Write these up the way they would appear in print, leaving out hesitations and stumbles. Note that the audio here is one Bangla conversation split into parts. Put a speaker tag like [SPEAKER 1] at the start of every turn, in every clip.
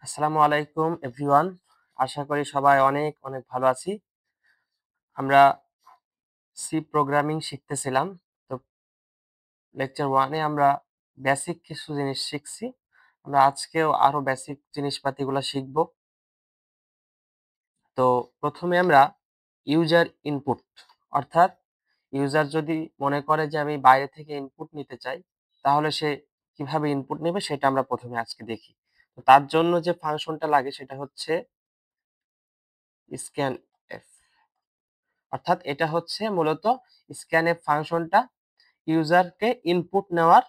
[SPEAKER 1] আসসালামু আলাইকুম এভরিওয়ান। আশা করি সবাই অনেক অনেক ভালো আছি। আমরা সি প্রোগ্রামিং শিখতেছিলাম। তো লেকচার 1 এ আমরা বেসিক কিছু জিনিস শিখছি। আমরা আজকেও আরো বেসিক জিনিসপাতিগুলো শিখব। তো প্রথমে আমরা ইউজার ইনপুট অর্থাৎ ইউজার যদি মনে করে যে আমি বাইরে থেকে ইনপুট নিতে চাই, তাহলে সে কিভাবে ইনপুট নেবে সেটা আমরা প্রথমে আজকে দেখি। তো তার জন্য যে ফাংশনটা লাগে সেটা হচ্ছে scanf। অর্থাৎ এটা হচ্ছে মূলত scanf ফাংশনটা ইউজারকে ইনপুট নেওয়ার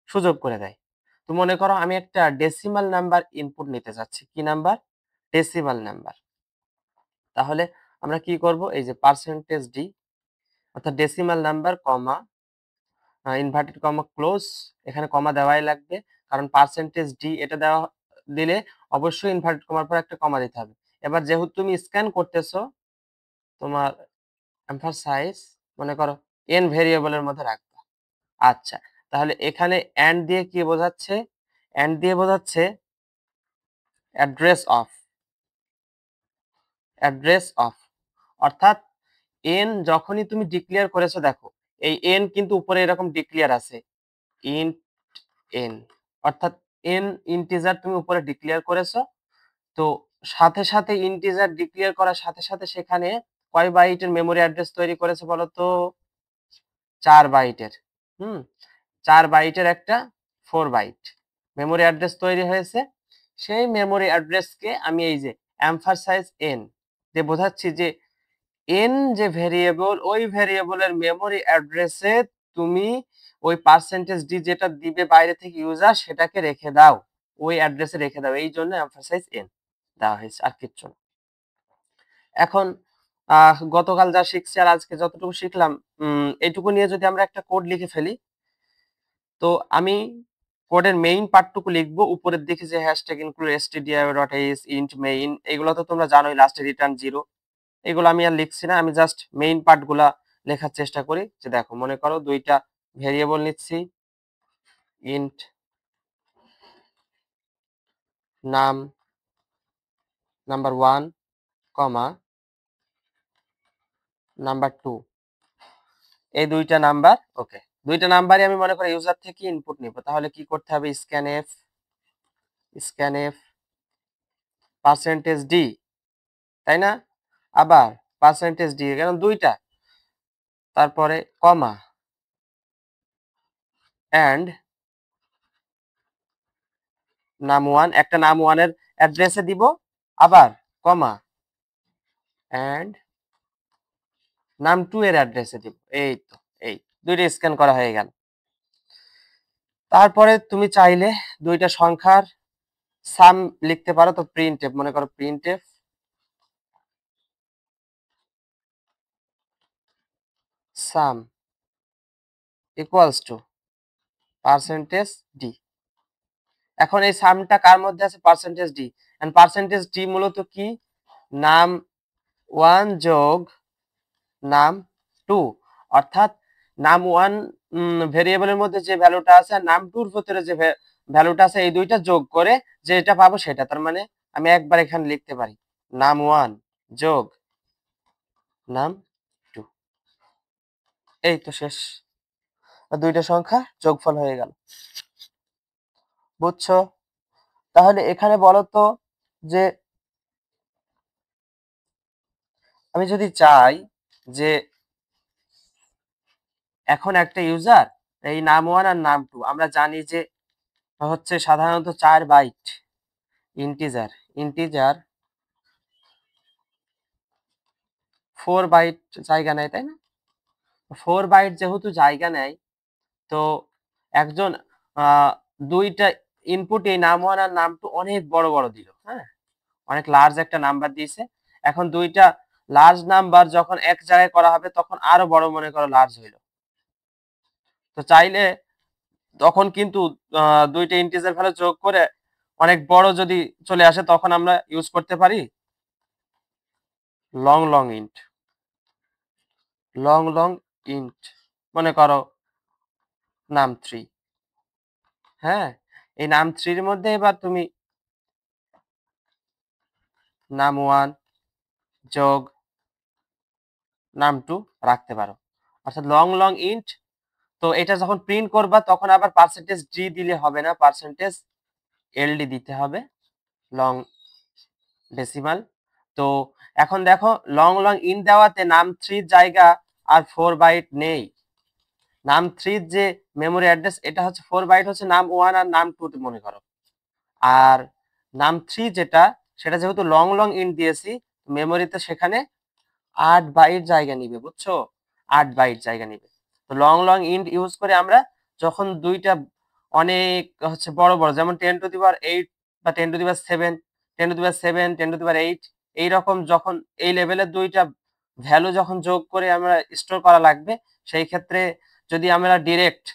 [SPEAKER 1] সুযোগ করে দেয়। তো মনে করো আমি একটা ডেসিমাল নাম্বার ইনপুট নিতে চাচ্ছি। কি নাম্বার? Decimal number. তাহলে আমরা কি করব? এই যে %d অর্থাৎ decimal number comma inverted comma close, এখানে কমা দেওয়াই লাগবে কারণ %d এটা দেওয়া দিলে অবশ্যই ইনভার্টেড কমার পর একটা কমা দিতে হবে। এবার যেহেতু তুমি স্ক্যান করতেছো, তোমার এমফাসাইজ মনে করো n ভেরিয়েবলের মধ্যে রাখবা। আচ্ছা, তাহলে এখানে এন্ড দিয়ে কি বোঝাচ্ছে? এন্ড দিয়ে বোঝাচ্ছে অ্যাড্রেস অফ অর্থাৎ n যখনই তুমি ডিক্লেয়ার করেছো, দেখো এই n কিন্তু উপরে এরকম ডিক্লেয়ার আছে ইন্ট n, অর্থাৎ n ইন্টিজার তুমি উপরে ডিক্লেয়ার করেছো। তো সাথে সাথে ইন্টিজার ডিক্লেয়ার করার সাথে সাথে সেখানে কয় বাইটের মেমোরি অ্যাড্রেস তৈরি করেছে বলো তো? 4 বাইটের। হুম 4 বাইটের একটা 4 বাইট মেমোরি অ্যাড্রেস তৈরি হয়েছে। সেই মেমোরি অ্যাড্রেসকে আমি এই যে এমফাসাইজ n দিয়ে বোঝাচ্ছি যে n যে ভেরিয়েবল, ওই ভেরিয়েবলের মেমোরি অ্যাড্রেসে তুমি ওই %d যেটা দিবে বাইরে থেকে ইউজার, সেটাকে রেখে দাও, ওই অ্যাড্রেসে রেখে দাও। এই জন্য এমফাসাইজ n দেওয়া হয়েছে, আর কিচ্ছু না। এখন গতকাল যা শিখছি আর আজকে যতটুকু শিখলাম, এইটুকু নিয়ে যদি আমরা একটা কোড লিখে ফেলি, তো আমি কোডের মেইন পার্টটুকু লিখবো। উপরের দিকে যে hashtag include stdio.h int main, এগুলো তো তোমরা জানোই, লাস্টে রিটার্ন 0। এগুলো আমি আর লিখছি না, আমি জাস্ট মেইন পার্টগুলা লেখার চেষ্টা করি। যে দেখো, মনে করো দুইটা ভেরিয়েবল নিচ্ছি, ইন্ট নাম নাম্বার 1 কমা নাম্বার 2, এই দুইটা নাম্বার। ওকে, দুইটা নাম্বারই আমি মনে করি ইউজার থেকে ইনপুট নিব। তাহলে কি করতে হবে? স্ক্যানএফ %d, তাই না? আবার %d, কারণ দুইটা, তারপরে কমা অ্যান্ড নাম1, একটা নাম1 এর অ্যাড্রেসে দিব, আবার কমা অ্যান্ড নাম2 এর অ্যাড্রেসে দিব। এই তো, এই দুইটা স্ক্যান করা হয়ে গেল। তারপরে তুমি চাইলে দুইটা সংখ্যার সাম লিখতে পারো। তো প্রিন্টএফ, মনে করো printf some equals to %d। এখন এই সামটা কার মধ্যে আছে? %d। এন্ড %d মূলত কি? নাম 1 যোগ নাম 2, অর্থাৎ নাম 1 ভেরিয়েবলের মধ্যে যে ভ্যালুটা আছে আর নাম 2 এর ভিতরে যে ভ্যালুটা আছে, এই দুইটা যোগ করে যেটা পাবো সেটা। তার মানে আমি একবার এখানে লিখতে পারি নাম 1 যোগ নাম 2। এই তো শেষ, দুইটা সংখ্যা যোগফল হয়ে গেল। বুঝছো? তাহলে এখানে বলো তো যে আমি যদি চাই যে এখন একটা ইউজার এই নাম 1 আর নাম 2, আমরা জানি যে হচ্ছে সাধারণত 4 বাইট ইন্টিজার 4 বাইট জায়গা নেয়, তাই না? 4 বাইট যেহেতু জায়গা নেয়, তো একজন দুইটা ইনপুট, এই নাম 1 আর নাম 2 অনেক বড় বড় দিল, হ্যাঁ, অনেক লার্জ একটা নাম্বার দিয়েছে। এখন দুইটা লার্জ নাম্বার যখন এক জায়গায় করা হবে, তখন আরো বড় মনে করো লার্জ হইল। তো চাইলে তখন কিন্তু দুইটা ইন্টিজার ভ্যালু যোগ করে অনেক বড় যদি চলে আসে, তখন আমরা ইউজ করতে পারি লং ইন্ট, মনে করো নাম 3। হ্যাঁ, এই নাম 3 এর মধ্যে এবার তুমি num1 যোগ num2 রাখতে পারো। অর্থাৎ লং ইন্ট, তো এটা যখন প্রিন্ট করবা তখন আবার %d দিলে হবে না, %ld দিতে হবে, লং ডেসিমাল। তো এখন দেখো লং ইন্ট দেওয়াতে num3 জায়গা আর 4 বাইট নেই। num3 যে মেমোরি অ্যাড্রেস এটা হচ্ছে 4 বাইট হচ্ছে num1 আর num2 তে মনে করো। আর num3 যেটা সেটা যেহেতু লং ইন্ট দিয়েছি মেমোরিতে সেখানে 8 বাইট জায়গা নিবে, বুঝছো? 8 বাইট জায়গা নিবে। তো লং ইন্ট ইউজ করে আমরা যখন দুইটা অনেক হচ্ছে বড় বড়, যেমন 10⁸ বা 10⁷, 10⁷, 10⁸, এইরকম যখন এই লেভেলের দুইটা ভ্যালু যখন যোগ করে আমরা স্টোর করা লাগবে, সেই ক্ষেত্রে যদি আমরা ডিরেক্ট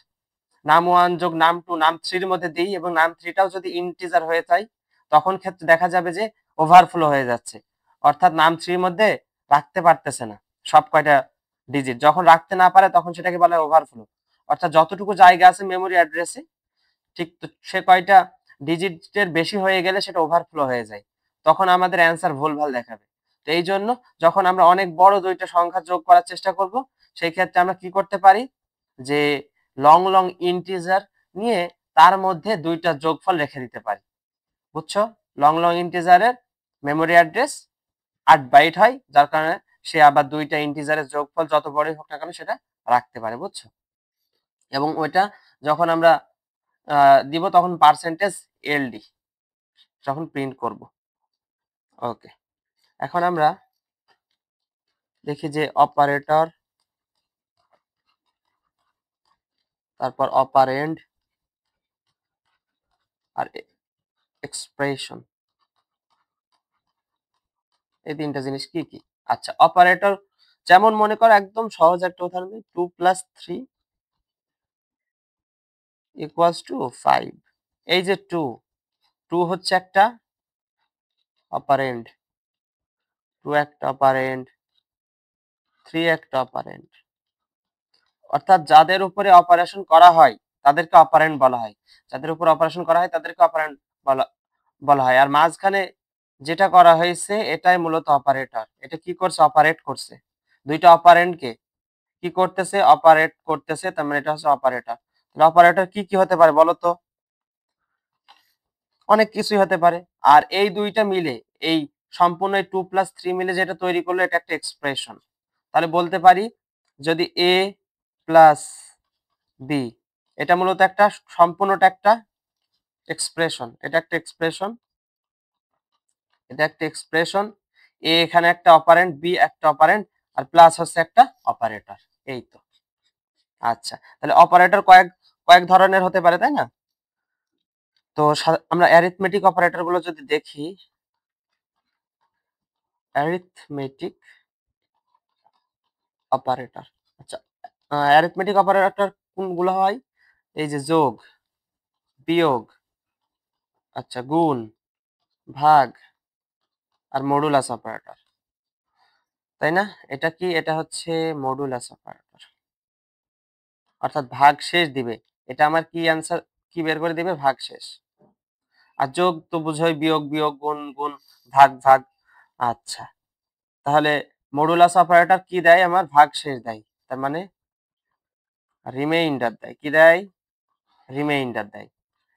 [SPEAKER 1] num1 যোগ num2 num3 এর মধ্যে দিই এবং num3 টাও যদি ইন্টিজার হয়ে যায়, তখন ক্ষেত্রে দেখা যাবে যে ওভারফ্লো হয়ে যাচ্ছে, অর্থাৎ num3 এর মধ্যে রাখতে পারতেছে না সব কয়টা ডিজিট। যখন রাখতে না পারে তখন সেটাকে বলা হয় ওভারফ্লো। অর্থাৎ যতটুকু জায়গা আছে মেমোরি অ্যাড্রেসে ঠিক সে কয়টা ডিজিটের বেশি হয়ে গেলে সেটা ওভারফ্লো হয়ে যায়, তখন আমাদের অ্যান্সার ভুলভাল দেখাবে। তো এই জন্য যখন আমরা অনেক বড় দুইটা সংখ্যা যোগ করার চেষ্টা করব, সেই ক্ষেত্রে আমরা কি করতে পারি যে লং ইন্টিজার নিয়ে তার মধ্যে দুইটা যোগফল রেখে দিতে পারি, বুঝছো? লং ইন্টিজারের মেমোরি অ্যাড্রেস 8 বাইট হয়, যার কারণে সে আবার দুইটা ইন্টিজারের যোগফল যত বড়ই হোক না কেন সেটা রাখতে পারে, বুঝছো? এবং ওইটা যখন আমরা দিব তখন %ld যখন প্রিন্ট করব। ওকে, এখন আমরা দেখি যে অপারেটর, তারপর অপারেন্ড আর এক্সপ্রেশন, এই তিনটা জিনিস কি কি। আচ্ছা, অপারেটর যেমন মনে করো একদম সহজ একটা উদাহরণ দিই, 2 + 3 = 5। এই যে 2 হচ্ছে একটা অপারেন্ড, 2 একটা অপারেন্ড, 3 একটা অপারেন্ড। অর্থাৎ যাদের উপরে অপারেশন করা হয় তাদেরকে অপারেন্ড বলা হয়, যাদের উপর অপারেশন করা হয় তাদেরকে অপারেন্ড বলা বলা হয়। আর মাঝখানে যেটা করা হয়েছে এটাই মূলত অপারেটর। এটা কি করছে? অপারেট করছে, দুইটা অপারেন্ডকে কি করতেছে? অপারেট করতেছে, তার মানে এটা হচ্ছে অপারেটর। অপারেটর কি কি হতে পারে বলো তো? অনেক কিছুই হতে পারে। আর এই দুইটা মিলে, এই সম্পূর্ণ 2 + 3 মিলে যেটা তৈরি করলো এটা একটা এক্সপ্রেশন। তাহলে বলতে পারি যদি a + b, এটা মূলত একটা সম্পূর্ণটা একটা এক্সপ্রেশন, এটা একটা এক্সপ্রেশন, এটা একটা এক্সপ্রেশন। a এখানে একটা অপারেন্ড, b একটা অপারেন্ড, আর প্লাস হচ্ছে একটা অপারেটর। এই তো। আচ্ছা, তাহলে অপারেটর কয়েক কয়েক ধরনের হতে পারে, তাই না? তো আমরা অ্যারিথমেটিক অপারেটর গুলো যদি দেখি, অ্যারিথমেটিক অপারেটর, আচ্ছা, অ্যারিথমেটিক অপারেটর কোনগুলো হয়? এই যে যোগ, বিয়োগ, আচ্ছা, গুণ, ভাগ আর মডুলাস অপারেটর, তাই না? এটা কি? এটা হচ্ছে মডুলাস অপারেটর, অর্থাৎ ভাগশেষ দিবে। এটা আমার কি অ্যান্সার, কি বের করে দিবে? ভাগশেষ। আর যোগ তো বুঝোই, বিয়োগ বিয়োগ, গুণ গুণ, ভাগ ভাগ। আচ্ছা, তাহলে মডুলাস অপারেটর কি দেয়? আমার ভাগশেষ দেয়, তার মানে রিমাইন্ডার দেয়। কি দেয়? রিমাইন্ডার দেয়।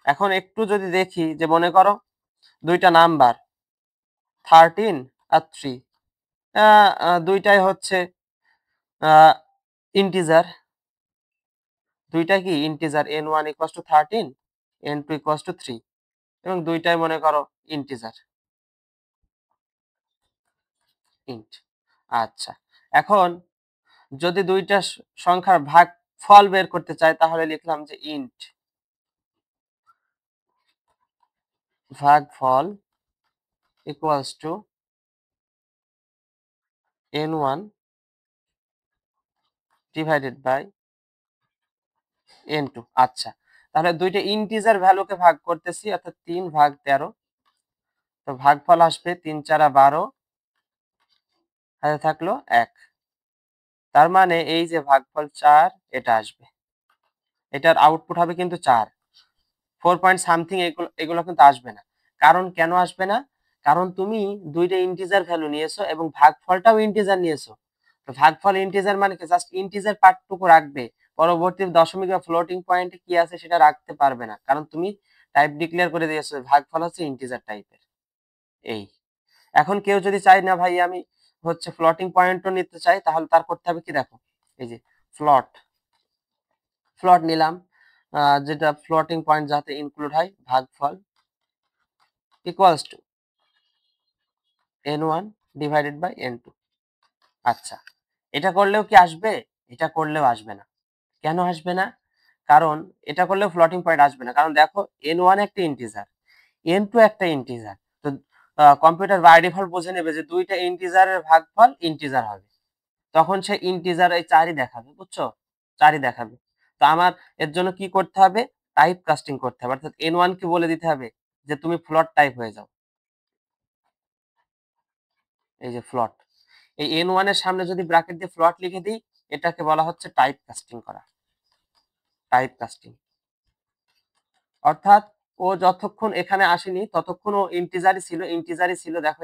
[SPEAKER 1] এখন একটু যদি দেখি যে মনে করো দুইটা নাম্বার 13 আর 3, দুইটাই হচ্ছে ইন্টিজার, দুইটা কি ইন্টিজার, n1 = 13, n2 = 3, এবং দুইটাই মনে করো ইন্টিজার, ইন্ট। আচ্ছা, এখন যদি দুইটা সংখ্যার ভাগফল বের করতে চাই তাহলে লিখলাম যে ইন্ট ভাগফল = n1 / n2। আচ্ছা, তাহলে দুইটা ইন্টিজার ভ্যালুকে ভাগ করতেছি, অর্থাৎ 3/13। তো ভাগফল আসবে 3 × 4 = 12, হাতে থাকলো 1। তার মানে এই যে ভাগফল 4 এটা আসবে, এটার আউটপুট হবে কিন্তু 4। 4 পয়েন্ট সামথিং এগুলো কিন্তু আসবে না। কারণ কেন আসবে না? কারণ তুমি দুইটা ইন্টিজার ভ্যালু নিয়েছো এবং ভাগফলটাও ইন্টিজার নিয়েছো। তো ভাগফল ইন্টিজার মানে কি, জাস্ট ইন্টিজার পার্টটুকু রাখবে, পরবর্তী দশমিক বা ফ্লোটিং পয়েন্টে কি আছে সেটা রাখতে পারবে না, কারণ তুমি টাইপ ডিক্লেয়ার করে দিয়েছো ভাগফল হচ্ছে ইন্টিজার টাইপের। এই এখন কেউ যদি চাই না ভাই আমি হচ্ছে ফ্লোটিং পয়েন্টও নিতে চাই, তাহলে তার করতে হবে কি, দেখো এই যে ফ্লট ফ্লট নিলাম, যেটা ফ্লোটিং পয়েন্ট যাতে ইনক্লুড হয়, ভাগফল equals to n1 divided by n2। আচ্ছা, এটা করলেও কি আসবে? এটা করলেও আসবে না। কেন আসবে না? কারণ এটা করলেও ফ্লোটিং পয়েন্ট আসবে না, কারণ দেখো n1 একটা ইন্টিজার, n2 একটা ইন্টিজার। তো কম্পিউটার বাই ডিফল্ট বুঝে নেবে যে দুইটা ইন্টিজারের ভাগফল ইন্টিজার হবে, তখন সে ইন্টিজার এই 4ই দেখাবে, বুঝছো? 4ই দেখাবে। তো আমার এর জন্য কি করতে হবে? টাইপ কাস্টিং করতে হবে, অর্থাৎ n1 কে বলে দিতে হবে যে তুমি ফ্লট টাইপ হয়ে যাও। এই যে ফ্লট, এই n1 এর সামনে যদি ব্র্যাকেট দিয়ে ফ্লট লিখে দিই, এটাকে বলা হচ্ছে টাইপ কাস্টিং করা। টাইপ কাস্টিং অর্থাৎ ও যতক্ষণ এখানে আসেনি ততক্ষণ ও ইন্টিজারই ছিল, দেখো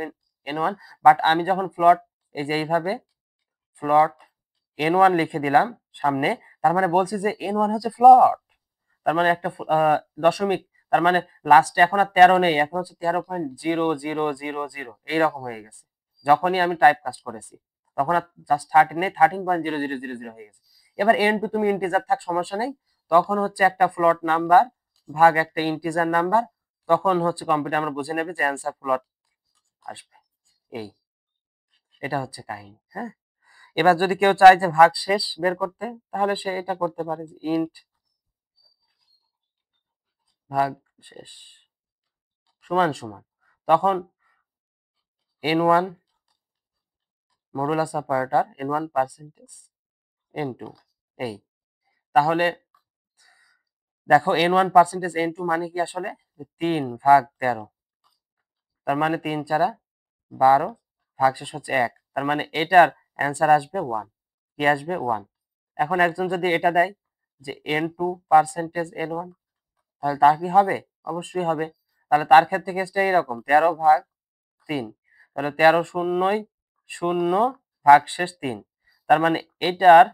[SPEAKER 1] n1। বাট আমি যখন ফ্লট, এই যে এইভাবে ফ্লট n1 লিখে দিলাম সামনে, তার মানে বলছি যে n1 হচ্ছে ফ্লট, তার মানে একটা দশমিক, তার মানে লাস্টে এখন আর 13 নেই, এখন হচ্ছে 13.0000 এইরকম হয়ে গেছে। যখনই আমি টাইপ কাস্ট করেছি তখন আর জাস্ট 13 নেই, 13.0000 হয়ে গেছে। এবার n2 তুমি ইন্টিজার থাক, সমস্যা নেই, তখন হচ্ছে একটা ফ্লট নাম্বার ভাগ একটা ইন্টিজার নাম্বার, তখন হচ্ছে কম্পিউটার আমরা বুঝে নেবে যে অ্যান্সার ফ্লট আসবে। এই এটা হচ্ছে কাহিনী, হ্যাঁ। এবার যদি কেউ চায় যে ভাগ শেষ বের করতে, তাহলে সে এটা করতে পারে যে ইন্ট ভাগ শেষ সমান সমান, তখন n1 modulus operator n1 percentage n2। এই তাহলে দেখো n1 পার্সেন্টেজ n2 মানে কি আসলে 3/13, তার মানে 3×4 = 12, ভাগশেষ হচ্ছে 1, তার মানে এটার অ্যান্সার আসবে 1। কি আসবে? 1। এখন একজন যদি এটা দেয় যে n2 পার্সেন্টেজ n1, তাহলে তার কি হবে? অবশ্যই হবে। তাহলে তার ক্ষেত্রে কেসটা এরকম 13/3, তাহলে 13 শূন্যই 0 ভাগশেষ 3, তার মানে এটার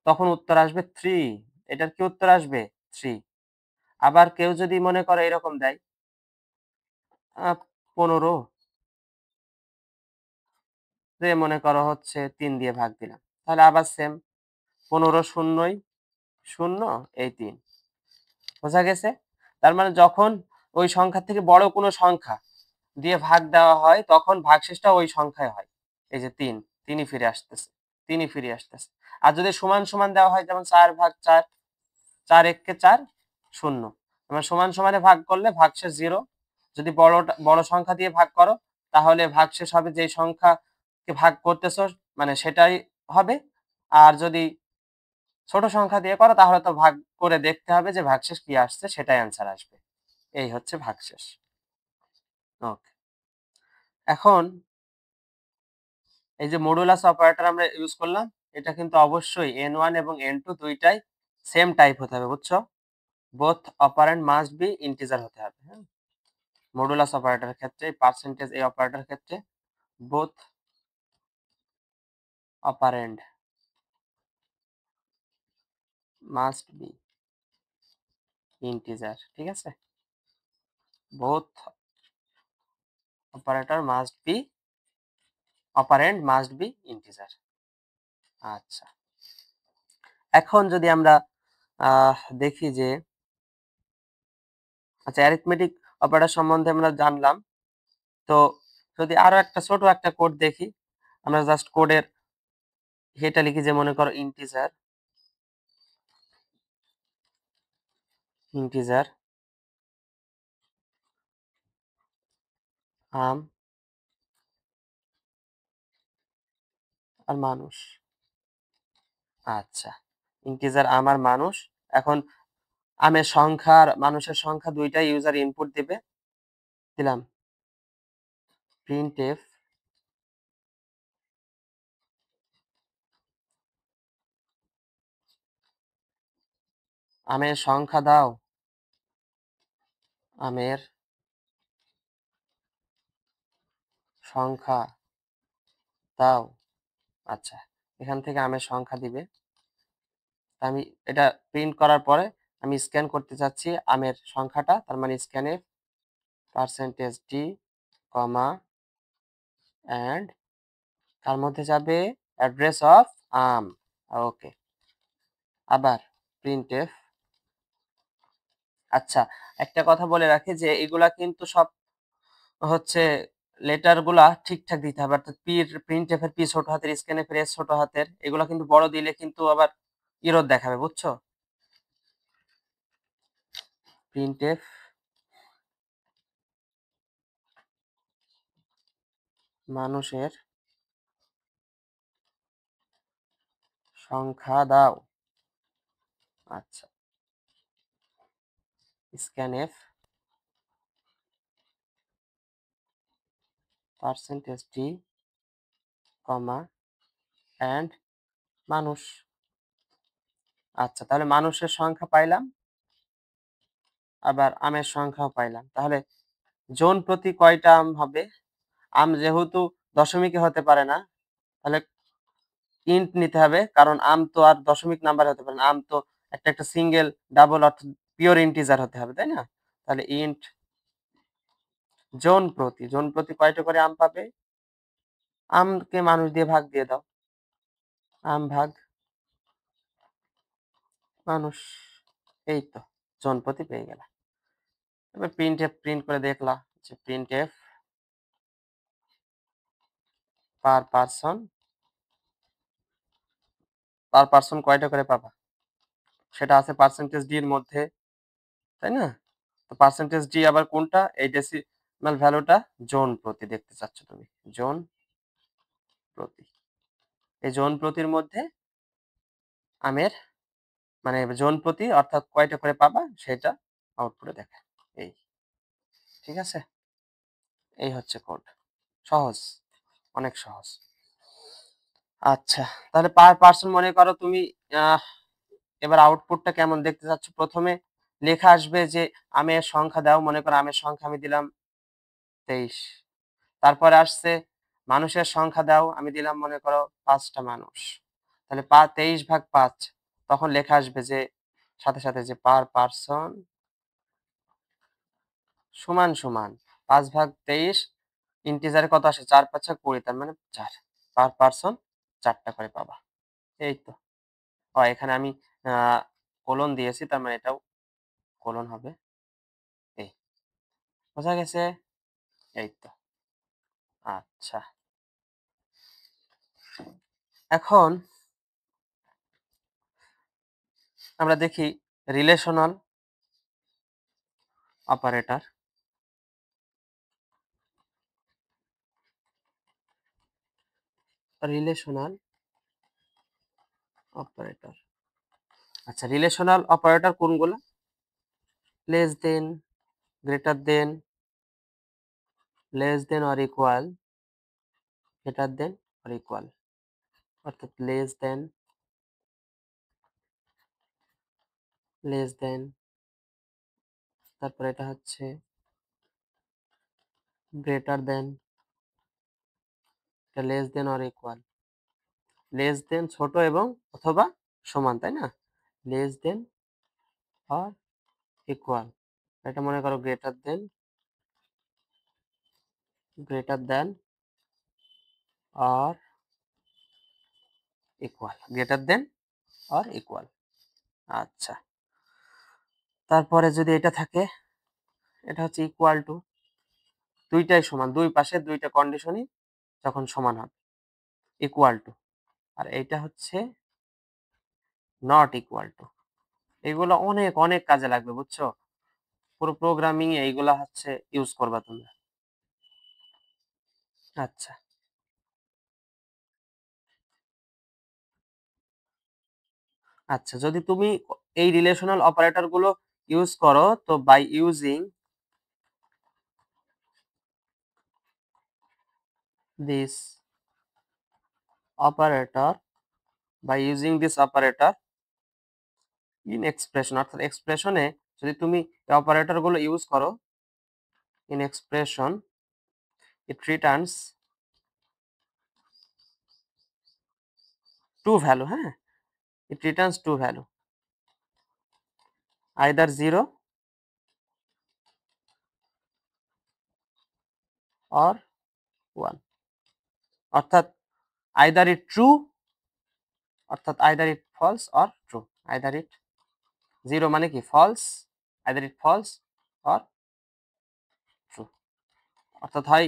[SPEAKER 1] তখন উত্তর আসবে 3। এটার কি উত্তর আসবে? 3। আবার কেউ যদি মনে করে এরকম দেয় 15, যে মনে করো হচ্ছে 3 দিয়ে ভাগ দিলাম, তাহলে আবার সেম 15 শূন্যই 0 এই 3। বোঝা গেছে? তার মানে যখন ওই সংখ্যা থেকে বড় কোনো সংখ্যা দিয়ে ভাগ দেওয়া হয় তখন ভাগশেষটা ওই সংখ্যায় হয়। এই যে 3, 3ই ফিরে আসতেছে, 3ই ফিরে আসতেছে। আর যদি সমান সমান দেওয়া হয়, যেমন 4/4, 4 একে 4, 0, মানে সমান সমানে ভাগ করলে ভাগশেষ 0। যদি বড় সংখ্যা দিয়ে ভাগ করো, তাহলে ভাগশেষ হবে যেই সংখ্যাকে ভাগ করতেছো মানে সেটাই হবে। আর যদি ছোট সংখ্যা দিয়ে করো, তাহলে তো ভাগ করে দেখতে হবে যে ভাগশেষ কি আসছে, সেটাই অ্যান্সার আসবে। এই হচ্ছে ভাগশেষ। ওকে, এখন এই যে মডুলাস অপারেটর আমরা ইউজ করলাম, এটা কিন্তু অবশ্যই n1 এবং n2 দুইটাই সেম টাইপ হতে হবে, বুঝছো? Both operand must be integer হতে হবে, হ্যাঁ। মডুলাস অপারেটরের ক্ষেত্রে, পার্সেন্টেজ এই অপারেটরের ক্ষেত্রে both operand must be integer, ঠিক আছে? Both operator must be operand must be integer. আচ্ছা, এখন যদি আমরা দেখি যে, আচ্ছা অ্যারিথমেটিক অপারেটর সম্বন্ধে আমরা জানলাম। তো যদি আরো একটা ছোট একটা কোড দেখি, আমরা জাস্ট কোডের এটা লিখি যে মনে করো ইন্টিজার ইন্টিজার আম আর মানুষ। আচ্ছা, ইন্টিজার আম আর মানুষ। এখন আমের সংখ্যা আর মানুষের সংখ্যা দুইটাই ইউজার ইনপুট দিবে। দিলাম প্রিন্টএফ আমের সংখ্যা দাও, আমের সংখ্যা দাও। আচ্ছা, এখান থেকে আমের সংখ্যা দিবে। আমি এটা প্রিন্ট করার পরে আমি স্ক্যান করতে চাচ্ছি আমের সংখ্যাটা, তার মানে স্ক্যানে পার্সেন্টেজ ডি কমা অ্যান্ড তার মধ্যে যাবে অ্যাড্রেস অফ আম। ওকে, আবার প্রিন্টএফ। আচ্ছা, একটা কথা বলে রাখি যে এগুলা কিন্তু সব হচ্ছে লেটার গুলা ঠিকঠাক দিতে হবে, অর্থাৎ প্রিন্টএফ এর পি ছোট হাতের, স্ক্যানএফ এর এস ছোট হাতের, এগুলা কিন্তু বড় দিলে কিন্তু আবার ইরর দেখাবে, বুঝছো? প্রিন্টএফ মানুষের সংখ্যা দাও। আচ্ছা, scanf percentage d comma and মানুষ। আচ্ছা, তাহলে মানুষের সংখ্যা পাইলাম, আবার আমের সংখ্যাও পাইলাম। তাহলে জন প্রতি কয়টা আম হবে? আম যেহেতু দশমিকে হতে পারে না, তাহলে ইন্ট নিতে হবে, কারণ আম তো আর দশমিক নাম্বার হতে পারে না, আম তো একটা একটা সিঙ্গেল ডাবল অর্থাৎ পিওর ইন্টিজার হতে হবে, তাই না? তাহলে ইন্ট জন প্রতি কয়টা করে আম পাবে? আমকে মানুষ দিয়ে ভাগ দিয়ে দাও, আম ভাগ মানুষ, এই তো জন প্রতি পেয়ে গেলাম। এবার প্রিন্ট করে দেখলাম যে প্রিন্টএফ পার পারসন কয়টা করে পাবা, সেটা আছে পার্সেন্টেজ ডি এর মধ্যে, তাই না? তো পার্সেন্টেজ ডি আবার কোনটা? এই ডেসিমাল ভ্যালুটা জন প্রতি দেখতে চাচ্ছ তুমি, জন প্রতি। এই জন প্রতির মধ্যে আমের মানে জন প্রতি অর্থাৎ কয়টা করে পাবা সেটা আউটপুটে দেখে। এই, ঠিক আছে, এই হচ্ছে কোড। সহজ, অনেক সহজ। আচ্ছা, তাহলে পার পার্সন মনে করো তুমি এবার আউটপুটটা কেমন দেখতে চাচ্ছ? প্রথমে লেখা আসবে যে আমের সংখ্যা দাও, মনে করো আমের সংখ্যা আমি দিলাম 23। তারপরে আসছে মানুষের সংখ্যা দাও, আমি দিলাম মনে করো 5টা মানুষ। তাহলে 23/5, তখন লেখা আসবে যে সাথে সাথে যে পার পার্সন সমান সমান 5/23, ইন্টিজারে কত আসে? 4×5=20, তার মানে 4, পার পার্সন 4টা করে পাবা। এই তো। এখানে আমি কোলন দিয়েছি, তার মানে এটাও কোলন হবে। এই, বোঝা গেছে? এই তো। আচ্ছা, এখন আমরা দেখি রিলেশনাল অপারেটর। Relational operator. আচ্ছা, রিলেশনাল অপারেটর কোনগুলো? Less than, greater than, less than or equal, greater than or equal, অর্থাৎ লেস দেন, তারপর এটা হচ্ছে গ্রেটার দেন, এটা less than or equal, less than ছোট এবং অথবা সমান, তাই না? লেস দেন অর ইকুয়াল, এটা মনে করো greater than or equal, greater than or equal. আচ্ছা, তারপরে যদি এটা থাকে, এটা হচ্ছে ইকুয়াল টু, দুইটাই সমান, দুই পাশে দুইটা কন্ডিশনই যখন সমান হবে, ইকুয়াল টু। আর এইটা হচ্ছে নট ইকুয়াল টু। এগুলো অনেক অনেক কাজে লাগবে, বুঝছো? পুরো প্রোগ্রামিং এ এইগুলা হচ্ছে ইউজ করবা তোমরা। আচ্ছা, আচ্ছা, যদি তুমি এই রিলেশনাল অপারেটর গুলো ইউজ করো, তো by using this operator, by using this operator in expression, অর্থাৎ এক্সপ্রেশনে যদি তুমি এই অপারেটর গুলো ইউজ করো, in expression it returns two value, হ্যাঁ, it returns two value, either 0 or 1, অর্থাৎ আইদার ইট ট্রু, অর্থাৎ either it false or true, either it 0 মানে কি false, either it false or true, অর্থাৎ হয়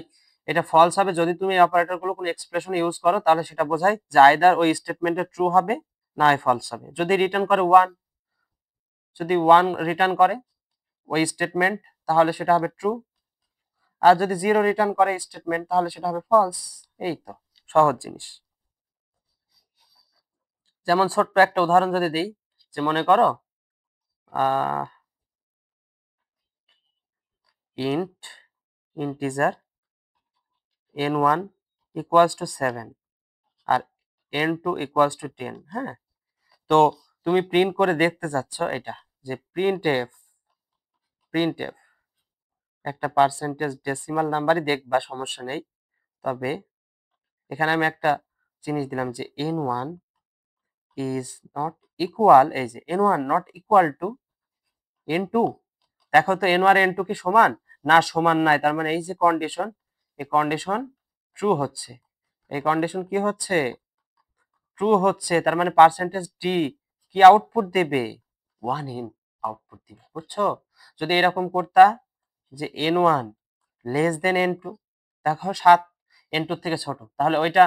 [SPEAKER 1] এটা ফলস হবে যদি তুমি এই অপারেটরগুলো কোনো এক্সপ্রেশন ইউজ করো, তাহলে সেটা বোঝায় যে আইদার ওই স্টেটমেন্টে ট্রু হবে না হয় ফলস হবে। যদি রিটার্ন করে 1, যদি 1 রিটার্ন করে ওই স্টেটমেন্ট, তাহলে সেটা হবে ট্রু, আর যদি 0 রিটার্ন করে স্টেটমেন্ট, তাহলে সেটা হবে ফলস। এই তো সহজ জিনিস। যেমন ছোট্ট একটা উদাহরণ যদি দিই, যে মনে করো int integer n1 equals to 7 আর n2 ইকুয়ালস টু 10, হ্যাঁ, তো তুমি প্রিন্ট করে দেখতে চাচ্ছ এটা, যে প্রিন্টএফ একটা পার্সেন্টেজ ডেসিমাল নাম্বারই দেখবা, সমস্যা নেই, তবে এখানে আমি একটা জিনিস দিলাম যে n1 ইজ নট ইকুয়াল, এই যে n1 not equal to n2। দেখো তো n1 n2 কি সমান না, সমান নাই, তার মানে এই যে কন্ডিশন, এই কন্ডিশন ট্রু হচ্ছে, এই কন্ডিশন কি হচ্ছে, ট্রু হচ্ছে, তার মানে পার্সেন্টেজ ডি কি আউটপুট দেবে, 1 ইন আউটপুট দিবে, বুঝছো? যদি এরকম করতা যে n1 লেস দেন n2, দেখো 7 n2 থেকে ছোট, তাহলে ওইটা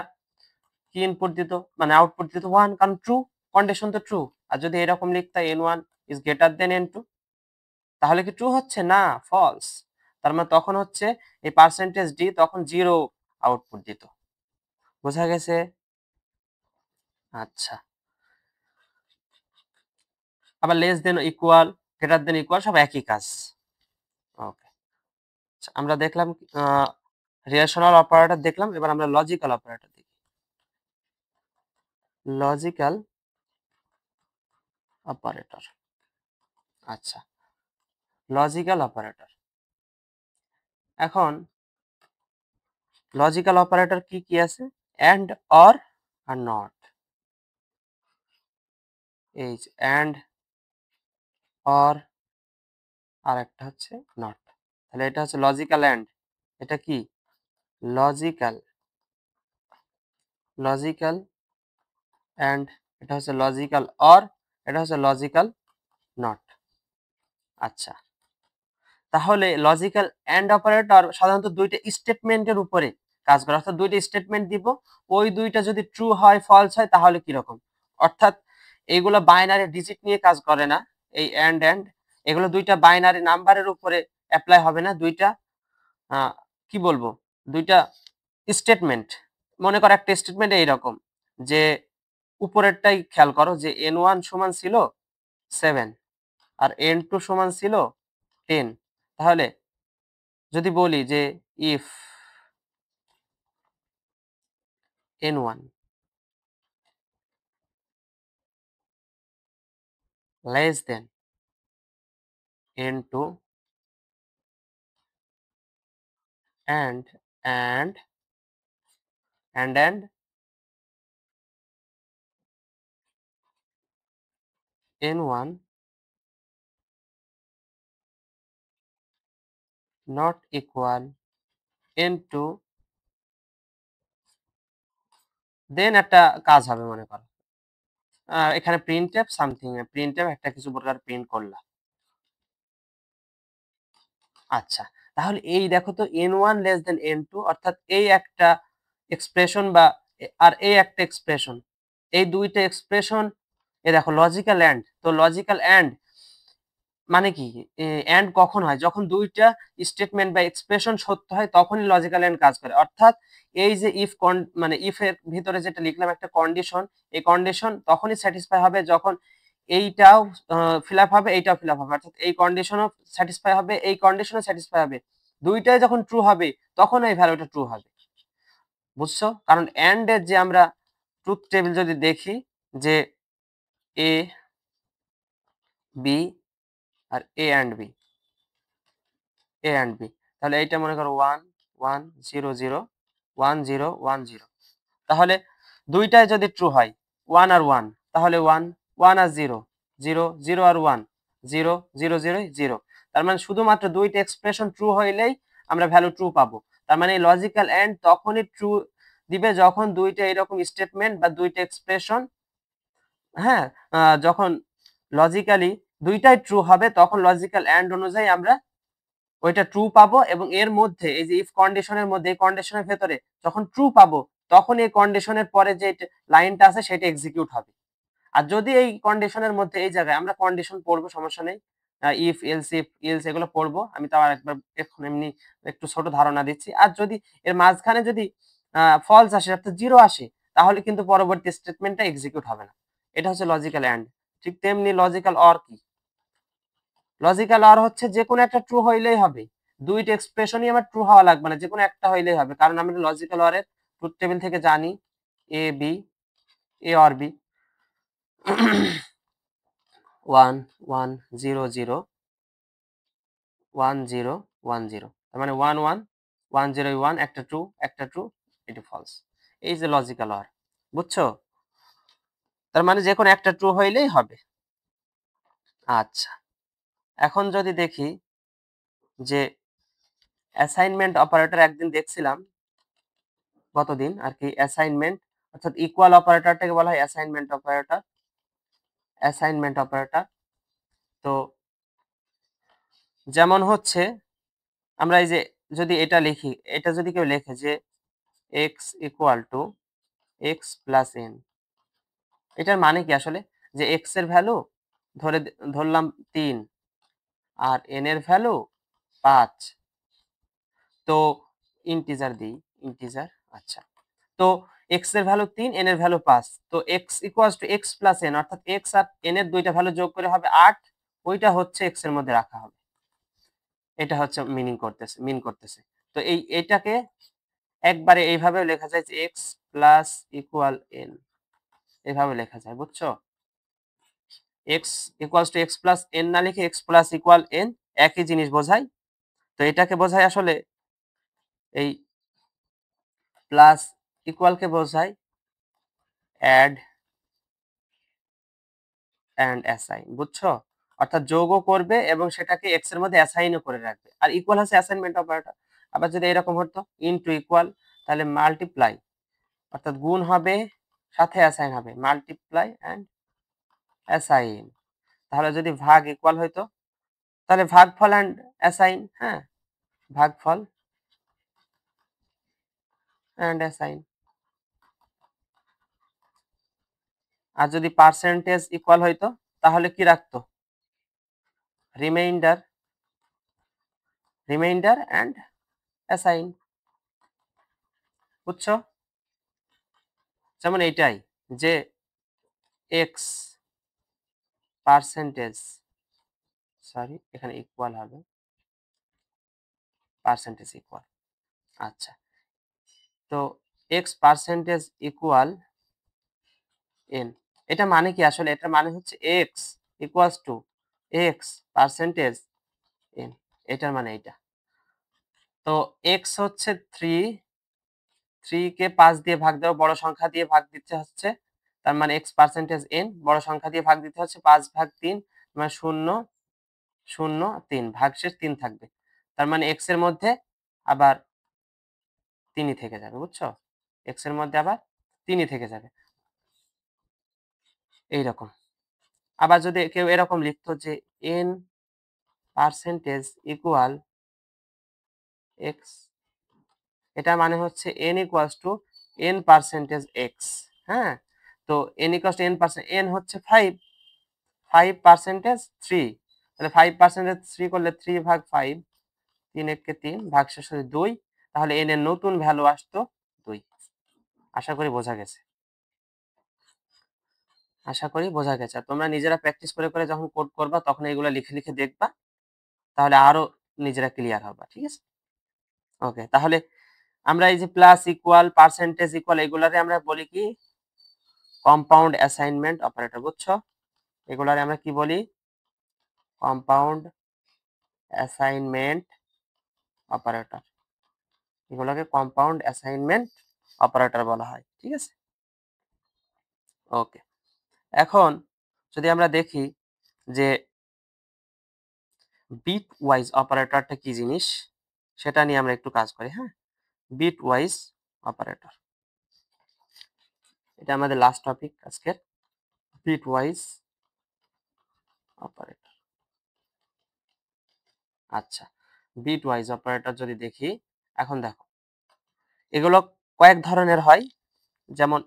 [SPEAKER 1] কি ইনপুট দিত, মানে আউটপুট দিত 1, কারণ ট্রু, কন্ডিশন তো ট্রু। আর যদি এরকম লিখতা n1 is greater than n2, তাহলে কি ট্রু হচ্ছে না, ফলস, তার মানে তখন হচ্ছে এই পার্সেন্টেজ ডি তখন 0 আউটপুট দিত। বোঝা গেছে? আচ্ছা, আবার less than equal, greater than equal, সব একই কাজ। ওকে, আমরা দেখলাম রিলেশনাল অপারেটর দেখলাম, এবার আমরা লজিক্যাল অপারেটর দেখি। লজিক্যাল অপারেটর, আচ্ছা, লজিক্যাল অপারেটর, এখন লজিক্যাল অপারেটর কি কি আছে, এন্ড, অর, আর নট, এই এন্ড, অর, আর একটা হচ্ছে নট, তাহলে এটা হচ্ছে লজিক্যাল এন্ড, এটা কি লজিক্যাল, লজিক্যাল এন্ড, এটা হচ্ছে লজিক্যাল অর, এটা হচ্ছে লজিক্যাল নট। আচ্ছা, তাহলে লজিক্যাল এন্ড অপারেটর সাধারণত দুইটা স্টেটমেন্টের উপরে কাজ করে, অর্থাৎ দুইটা স্টেটমেন্ট দিব, ওই দুইটা যদি ট্রু হয় ফলস হয় তাহলে কি রকম, অর্থাৎ এইগুলো বাইনারি ডিজিট নিয়ে কাজ করে না, এই এন্ড এগুলো দুইটা বাইনারি নাম্বারের উপরে অ্যাপ্লাই হবে না, দুইটা কি বলবো, দুইটা স্টেটমেন্ট, মনে করো একটা স্টেটমেন্ট এইরকম, যে উপরেরটাই খেয়াল করো, যে n1 সমান ছিল 7 আর n2 সমান ছিল 10, তাহলে যদি বলি যে if n1 less than n2 and and and n1 not equal n2, দেন একটা কাজ হবে, মনে করো এখানে printf সামথিং, printf একটা কিছু প্রকার প্রিন্ট করলাম। আচ্ছা, তাহলে এই দেখো তো n1 লেস দেন n2, অর্থাৎ এই একটা এক্সপ্রেশন বা আর এই একটা এক্সপ্রেশন, এই দুইটা এক্সপ্রেশন, এ দেখো লজিক্যাল এন্ড, তো লজিক্যাল এন্ড মানে কি, এন্ড কখন হয়, যখন দুইটা স্টেটমেন্ট বা এক্সপ্রেশন সত্য হয় তখনই লজিক্যাল এন্ড কাজ করে, অর্থাৎ এই যে ইফ মানে ইফ এর ভিতরে যেটা লিখলাম একটা কন্ডিশন, এই কন্ডিশন তখনই স্যাটিসফাই হবে যখন এইটাও ফিল আপ হবে, এইটাও ফিল আপ হবে, অর্থাৎ এই কন্ডিশনও স্যাটিসফাই হবে, এই কন্ডিশনও স্যাটিসফাই হবে, দুইটাই যখন ট্রু হবে তখন এই ভ্যালুটা ট্রু হবে, বুঝছো? কারণ এন্ড এর যে আমরা ট্রুথ টেবিল যদি দেখি, যে এ বি আর A and B, A and B, তাহলে এইটা মনে করো 1 1 0 0 1 0 1 0, তাহলে দুইটাই যদি ট্রু হয় 1 আর 1 তাহলে 1 1 আর 0 0 0 আর 1 0 0 0 0। তার মানে শুধুমাত্র দুইটা এক্সপ্রেশন ট্রু হইলেই আমরা ভ্যালু ট্রু পাবো। তার মানে লজিক্যাল এন্ড তখনই ট্রু দিবে যখন দুইটা এরকম স্টেটমেন্ট বা দুইটা এক্সপ্রেশন, হ্যাঁ, যখন লজিক্যালি দুইটাই ট্রু হবে তখন লজিক্যাল এন্ড অনুযায়ী আমরা ওইটা ট্রু পাবো, এবং এর মধ্যে এই যে ইফ কন্ডিশনের মধ্যে এই কন্ডিশনের ভেতরে যখন ট্রু পাবো তখন এই কন্ডিশনের পরে যে লাইনটা আছে সেটা এক্সিকিউট হবে। আর যদি এই কন্ডিশনের মধ্যে এই জায়গায় আমরা কন্ডিশন পড়বো, সমস্যা নেই, ইফ এলস এগুলো পড়বো, আমি তাও আরেকবার এখন এমনি একটু ছোট ধারণা দিচ্ছি। আর যদি এর মাঝখানে যদি ফলস আসে অর্থাৎ জিরো আসে তাহলে কিন্তু পরবর্তী স্টেটমেন্টটা এক্সিকিউট হবে না। এটা হচ্ছে লজিক্যাল এন্ড। ঠিক তেমনি লজিক্যাল অর কি? লজিক্যাল অর হচ্ছে যে কোনো একটা ট্রু হইলেই হবে, দুইটা এক্সপ্রেশনই আমার ট্রু হওয়া লাগবে না, যে কোনো একটা হইলেই হবে, কারণ আমরা লজিক্যাল অরের ট্রুথ টেবিল থেকে জানি A B, a or B 1 1 0 0 1 0 1 0, তার মানে 1 1 1 0 1 একটা ট্রু এটা ফলস। এই যে লজিক্যাল অর, বুঝছো? তার মানে যে কোনো একটা ট্রু হইলেই হবে। আচ্ছা, এখন যদি দেখি যে অ্যাসাইনমেন্ট অপারেটর, একদিন দেখছিলাম গতদিন আর কি, অ্যাসাইনমেন্ট অর্থাৎ ইকুয়াল অপারেটরটাকে বলা হয় অ্যাসাইনমেন্ট অপারেটর। তো যেমন হচ্ছে আমরা এই যে যদি এটা লিখি, এটা যদি কেউ লেখে যে x equal to x plus N, এটার মানে কি আসলে? যে এক্স এর ভ্যালু ধরলাম 3 আর এন এর ভ্যালু 5, তো ইন্টিজার দিই, ইন্টিজার। আচ্ছা, তো এক্স এর ভ্যালু 3, এন এর ভ্যালু 5, তো x equals to x plus N, অর্থাৎ এক্স আর এন এর দুইটা ভ্যালু যোগ করে হবে 8, ওইটা হচ্ছে এক্স এর মধ্যে রাখা হবে। এটা হচ্ছে মিন করতেছে। তো এটাকে একবারে এইভাবে লেখা যায় যে এক্স প্লাস ইকুয়াল এন, এইভাবে লেখা যায়, বুঝছো? X equals to x plus N না লিখে এক্স প্লাস ইকুয়াল এন, একই জিনিস বোঝায়। তো এটাকে বোঝায় আসলে এই প্লাস ইকুয়ালকে বোঝায় অ্যাড অ্যান্ড অ্যাসাইন, বুঝছো? অর্থাৎ যোগও করবে এবং সেটাকে এক্স এর মধ্যে অ্যাসাইনও করে রাখবে। আর ইকুয়াল হচ্ছে অ্যাসাইনমেন্ট অপারেটর। আবার যদি এরকম হতো ইনটু ইকুয়াল, তাহলে মাল্টিপ্লাই, অর্থাৎ গুণ হবে সাথে অ্যাসাইন হবে, মাল্টিপ্লাই অ্যান্ড অ্যাসাইন। তাহলে যদি ভাগ ইকুয়াল হইতো তাহলে ভাগফল অ্যান্ড অ্যাসাইন, হ্যাঁ, ভাগফল অ্যান্ড অ্যাসাইন। আর যদি পার্সেন্টেজ ইকুয়াল হইতো তাহলে কি রাখতো? রিমাইন্ডার অ্যান্ড অ্যাসাইন, বুঝছো? যেমন এইটাই যে এক্স পার্সেন্টেজ, সরি এখানে ইকুয়াল হবে, পার্সেন্টেজ ইকুয়াল। আচ্ছা, তো এক্স পার্সেন্টেজ ইকুয়াল এন, এটা মানে কি আসলে? এটা মানে হচ্ছে x equals to x percentage N, এটার মানে এটা। তো এক্স হচ্ছে 3, 3 কে 5 দিয়ে ভাগ দেওয়া, বড় সংখ্যা দিয়ে ভাগ দিতে হচ্ছে, তার মানে এক্স পার্সেন্টেজ এন বড় সংখ্যা দিয়ে ভাগ দিতে হচ্ছে, 5 ভাগ 3 মানে 0 0 3, ভাগশেষ 3 থাকবে, তার মানে এক্স এর মধ্যে আবার 3ই থেকে যাবে, বুঝছো? এক্স এর মধ্যে আবার 3ই থেকে যাবে, এইরকম। আবার যদি কেউ এরকম লিখতো যে এন পার্সেন্টেজ ইকুয়াল এক্স, এটা মানে হচ্ছে n equals two n percentage x, হ্যাঁ। তো n equals two n percent, n হচ্ছে 5, 5 পার্সেন্টেজ 3, তাহলে 5 পার্সেন্টেজ 3 করলে 3 ভাগ 5, 3 একে 3, ভাগশেষ হচ্ছে 2, তাহলে n এর নতুন ভ্যালু আসতো 2। আশা করি বোঝা গেছে, আশা করি বোঝা গেছে। আর তোমরা নিজেরা প্র্যাকটিস করে করে যখন কোড করবা তখন এগুলো লিখে লিখে দেখবা, তাহলে আরো নিজেরা ক্লিয়ার হবা, ঠিক আছে? ওকে, তাহলে আমরা এই যে প্লাস ইকুয়াল পার্সেন্টেজ ইকুয়াল এগুলারে আমরা বলি কি? কম্পাউন্ড অ্যাসাইনমেন্ট অপারেটর, বুঝছো? এগুলারে আমরা কি বলি? কম্পাউন্ড অ্যাসাইনমেন্ট অপারেটর, এগুলোকে কম্পাউন্ড অ্যাসাইনমেন্ট অপারেটর বলা হয়, ঠিক আছে? ওকে, এখন যদি আমরা দেখি যে বিট ওয়াইজ অপারেটরটা কি জিনিস সেটা নিয়ে আমরা একটু কাজ করি। হ্যাঁ, বিট ওয়াইজ অপারেটর, এটা আমাদের লাস্ট টপিক আজকের, বিট ওয়াইজ অপারেটর। আচ্ছা, বিট ওয়াইজ অপারেটর যদি দেখি, এখন দেখো এগুলো কয়েক ধরনের হয়, যেমন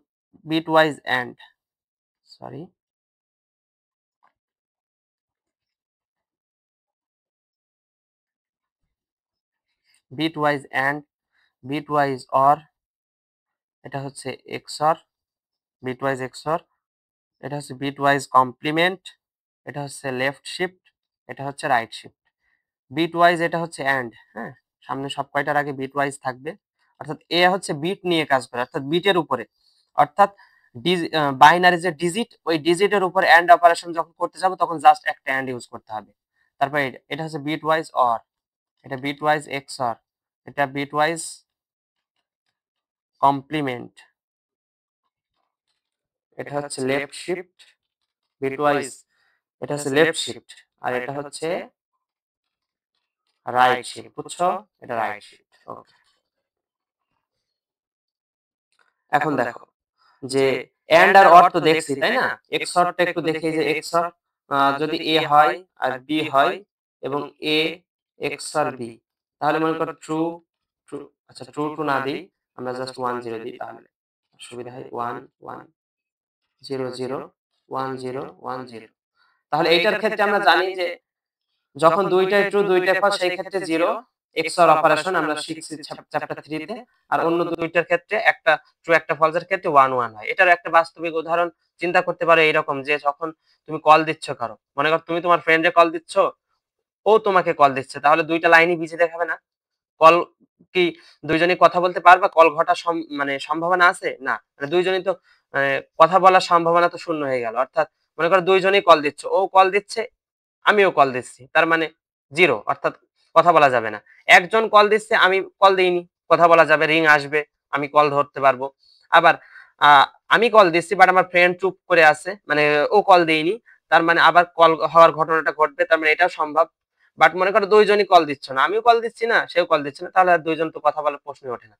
[SPEAKER 1] bitwise and, sorry, bitwise and, bitwise or, এটা হচ্ছে এক্সর, বিট ওয়াইজ এক্সর, এটা হচ্ছে বিট ওয়াইজ কমপ্লিমেন্ট, এটা হচ্ছে লেফট শিফট, এটা হচ্ছে রাইট শিফট। বিট ওয়াইজ এটা হচ্ছে অ্যান্ড, হ্যাঁ, সামনে সব কয়টার আগে বিট ওয়াইজ থাকবে, অর্থাৎ এ হচ্ছে বিট নিয়ে কাজ করে, অর্থাৎ বিটের উপরে, অর্থাৎ বাইনারি যে ডিজিট, ওই ডিজিটের উপর অ্যান্ড অপারেশন যখন করতে যাবো তখন জাস্ট একটা অ্যান্ড ইউজ করতে হবে। তারপরে এটা হচ্ছে বিট ওয়াইজ অর, এটা বিট ওয়াইজ এক্সর, এটা বিট ওয়াইজ কমপ্লিমেন্ট, এটা হচ্ছে লেফট শিফট, বিট ওয়াইজ এটা হচ্ছে লেফট শিফট, আর এটা হচ্ছে রাইট শিফট, বুঝছো, এটা রাইট শিফট। ওকে, এখন দেখো যে এন্ড আর অর তো দেখছি তাই না, এক্সরটা একটু দেখি, যে এক্সর যদি এ হয় আর বি হয় এবং এ এক্সর বি, তাহলে মনে করো ট্রু ট্রু, আচ্ছা ট্রু টু না দিই, আমরা জাস্ট 1 0 দিই, তাহলে সুবিধা হয় 1 1 0 0 1 0 1 0। তাহলে এইটার ক্ষেত্রে আমরা জানি যে যখন দুইটাই ট্রু দুইটাই ফলস সেই ক্ষেত্রে 0 এক্সর অপারেশন আমরা শিখছি চ্যাপ্টার 3 তে, আর অন্য দুইটার ক্ষেত্রে একটা ট্রু একটা ফলসের ক্ষেত্রে 1 1 হয়। এটার একটা বাস্তবিক উদাহরণ চিন্তা করতে পারো এইরকম, যে যখন তুমি কল দিচ্ছ কারো, মনে করো তুমি তোমার ফ্রেন্ডে কল দিচ্ছ, ও তোমাকে কল দিচ্ছে, তাহলে দুইটা লাইনই বিজি দেখাবে না? কল কি দুইজনই কথা বলতে পারবা? কল ঘটার মানে সম্ভাবনা আছে না, মানে দুইজনই তো কথা বলার সম্ভাবনা তো শূন্য হয়ে গেল। অর্থাৎ মনে করো দুইজনই কল দিচ্ছ, ও কল দিচ্ছে আমিও কল দিচ্ছি, তার মানে 0, অর্থাৎ কথা বলা যাবে না। একজন কল দিচ্ছে, আমি কল দিইনি, কথা বলা যাবে, রিং আসবে, আমি কল ধরতে পারবো। আবার আমি কল দিচ্ছি বাট আমার ফ্রেন্ড চুপ করে আছে, মানে ও কল দেয়নি, তার মানে আবার কল হওয়ার ঘটনাটা ঘটবে, তার মানে এটাও সম্ভব। বাট মনে করো দুইজনই কল দিচ্ছ না, আমিও কল দিচ্ছি না, সেও কল দিচ্ছে না, তাহলে আর দুইজন তো কথা বলার প্রশ্নই ওঠে না।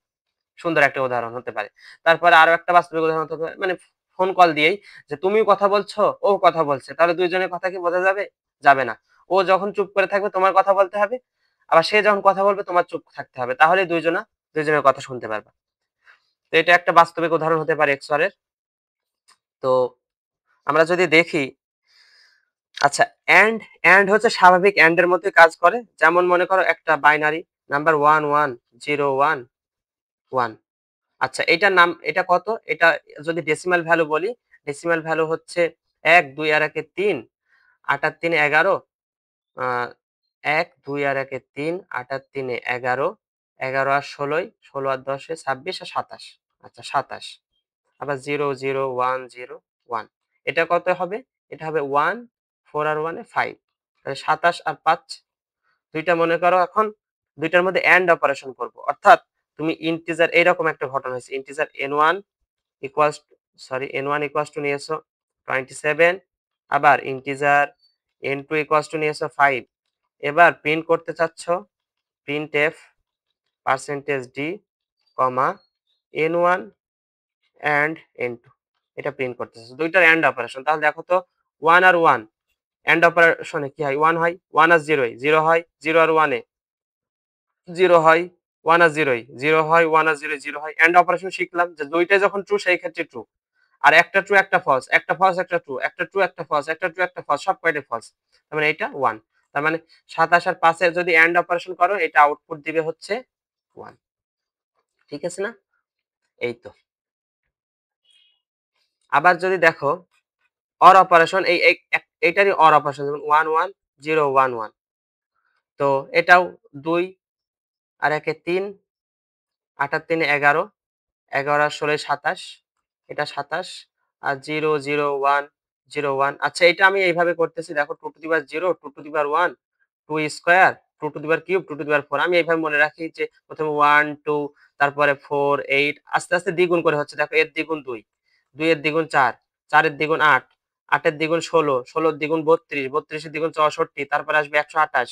[SPEAKER 1] সুন্দর একটা উদাহরণ হতে পারে। তারপরে আরো একটা বাস্তবিক উদাহরণ হতে পারে, মানে ফোন কল দিয়েই, যে তুমিও কথা বলছো ও কথা বলছে, তাহলে দুইজনের কথা কি বোঝা যাবে? যাবে না। ও যখন চুপ করে থাকবে তোমার কথা বলতে হবে, আবার সে যখন কথা বলবে তোমার চুপ থাকতে হবে, তাহলে দুইজনের কথা শুনতে পারবা। তো এটা একটা বাস্তবিক উদাহরণ হতে পারে এক্সর এর। তো আমরা যদি দেখি, আচ্ছা, এন্ড হচ্ছে স্বাভাবিক এন্ড এর মধ্যে কাজ করে, যেমন মনে করো একটা বাইনারি নাম্বার 1 1 0 1 1। আচ্ছা, এটার নাম, এটা কত, এটা যদি ডেসিমাল ভ্যালু বলি, ডেসিমাল ভ্যালু হচ্ছে 1 2 আর 1 3, 8 আর 3 11, 1 2 আর 1 3, 8 আর 3 11, 11 আর 16, 16 আর 10 26 আর 27। আচ্ছা 27। আবার 0 0 1 0 1, এটা কত হবে? এটা হবে 1 4 আর 1 5, তাহলে 27 আর 5। দুইটা মনে করো এখন দুইটার মধ্যে এন্ড অপারেশন করব, অর্থাৎ তুমি ইন্টিজার, এইরকম একটা ঘটনা হয়েছে, integer n1 equals, sorry n1 equals two নিয়েছো 27, আবার ইন্টিজার n2 ইকুয়ালস টু নিয়েছো 5। এবার প্রিন্ট করতে চাচ্ছ printf percentage d comma n1 and n2, এটা প্রিন্ট করতে চাচ্ছ, দুইটার এন্ড অপারেশন। তাহলে দেখো তো 1 আর 1 এন্ড অপারেশনে কি হয়? 1 হয়, 1 আর 0 0 হয়, 0 আর 1 0 হয়, 1 আর 0 0 হয়, 1 আর 0 0 হয়। এন্ড অপারেশন শিখলাম যে দুইটাই যখন ট্রু সেই ক্ষেত্রে ট্রু, আর একটা ট্রু একটা ফলস, একটা ফলস একটা ট্রু, একটা ট্রু একটা ফলস, একটা ট্রু একটা ফলস, সব কয়টাই ফলস, তার মানে এটা 1। তার মানে 27 আর 5 এর যদি এন্ড অপারেশন করো, এটা আউটপুট দিবে হচ্ছে 1। ঠিক আছে না? এই তো। আবার যদি দেখো অর অপারেশন, এইটারই অর অপারেশন, যেমন 1 1 0 1 1, তো এটাও 2 আর 1 3, 8 আর 3 11, 11 আর 16 27, এটা 27, আর 0 0 1 0 1। আচ্ছা, এটা আমি এইভাবে করতেছি, দেখো 2 to the power 0 2 to the power 1 2 square 2 to the power cube 2 to the power 4। আমি এইভাবে মনে রাখি যে প্রথমে 1 2, তারপরে 4 8, আস্তে আস্তে দ্বিগুণ করে হচ্ছে, দেখো এর দ্বিগুণ 2, 2 এর দ্বিগুণ 4, 4 এর দ্বিগুণ 8, 8 এর দ্বিগুণ 16, 16 এর দ্বিগুণ 32, 32 এর দ্বিগুণ 64, তারপরে আসবে 128,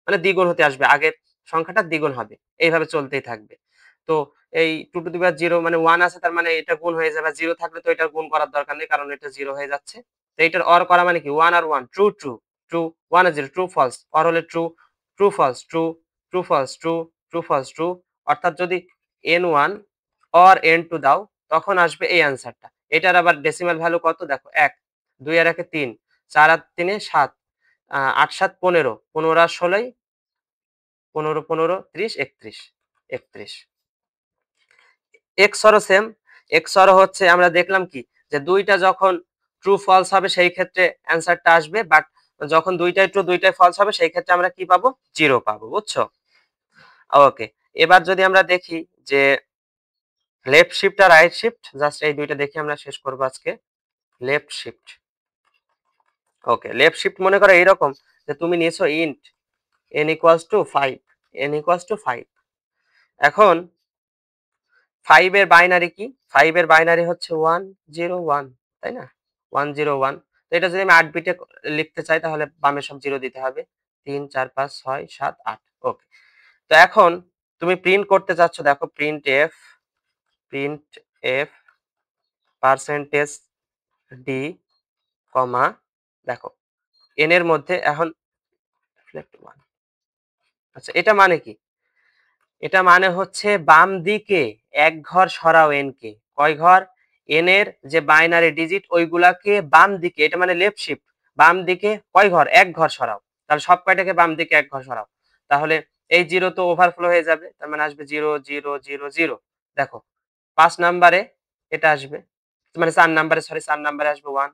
[SPEAKER 1] মানে দ্বিগুণ হতে আসবে। আগের সংখ্যাটা দ্বিগুণ হবে। এইভাবে চলতেই থাকবে। তো এই 2 টু দি পাওয়ার 0 মানে 1 আছে, তার মানে এটা গুণ হয়ে যাবে। 0 থাকলে তো এটার গুণ করার দরকার নেই, কারণ এটা 0 হয়ে যাচ্ছে। তো এটার OR করা মানে কি 1 আর 1 ট্রু, ট্রু, ট্রু, 1 আর 0 ট্রু, ফলস। OR হলে true, true, false, true, true, false, true, true, false, true. অর্থাৎ যদি N1 or N2 দাও তখন আসবে এই অ্যান্সারটা। এটার আবার ডেসিমাল ভ্যালু কত দেখো ১, ২ আর ১ এ ৩, ৪ আর ৩ এ ৭, ৮, ৭, ১৫, ১৫ আর ১৬ ১৫, ১৫, ৩০, ৩১, ৩১। XOR ও সেম। XOR হচ্ছে আমরা দেখলাম কি যে ২ টা যখন ট্রু ফলস হবে সেই ক্ষেত্রে অ্যান্সারটা আসবে, বাট যখন ২ টাই ট্রু ২ টাই ফলস হবে সেই ক্ষেত্রে আমরা কি পাবো? 0 পাবো। বুঝছো? ওকে। এবার যদি আমরা দেখি যে লেফট শিফট আর রাইট শিফট, জাস্ট এই ২ টা দেখে আমরা শেষ করব আজকে। Left shift. Okay, left shift মনে করো এইরকম যে তুমি নিয়েছো int n equals to 5, n equals to 5। এখন 5 এর বাইনারি কি? 5 এর বাইনারি হচ্ছে 1 0 1, তাই না? 1 0 1। তো এটা যদি আমি 8 বিটে লিখতে চাই তাহলে বামে সব 0 দিতে হবে। 3 4 5 6 7 8। ওকে। তো এখন তুমি প্রিন্ট করতে চাচ্ছ, দেখো প্রিন্ট এফ পার্সেন্টেজ ডি কমা, দেখো n এর মধ্যে এখন left 1। আচ্ছা, এটা মানে কি? এটা মানে হচ্ছে বাম দিকে এক ঘর সরাও n কে। কয় ঘর? n এর যে বাইনারি ডিজিট ওইগুলাকে বাম দিকে, এটা মানে লেফট শিফট। বাম দিকে কয় ঘর? এক ঘর সরাও। তাহলে সব কয়টাকে বাম দিকে এক ঘর সরাও। তাহলে এই 0 তো ওভারফ্লো হয়ে যাবে। তার মানে আসবে 0 0 0 0। দেখো ৫ নাম্বারে এটা আসবে। মানে ৪ নাম্বারে, সরি ৪ নাম্বারে আসবে 1।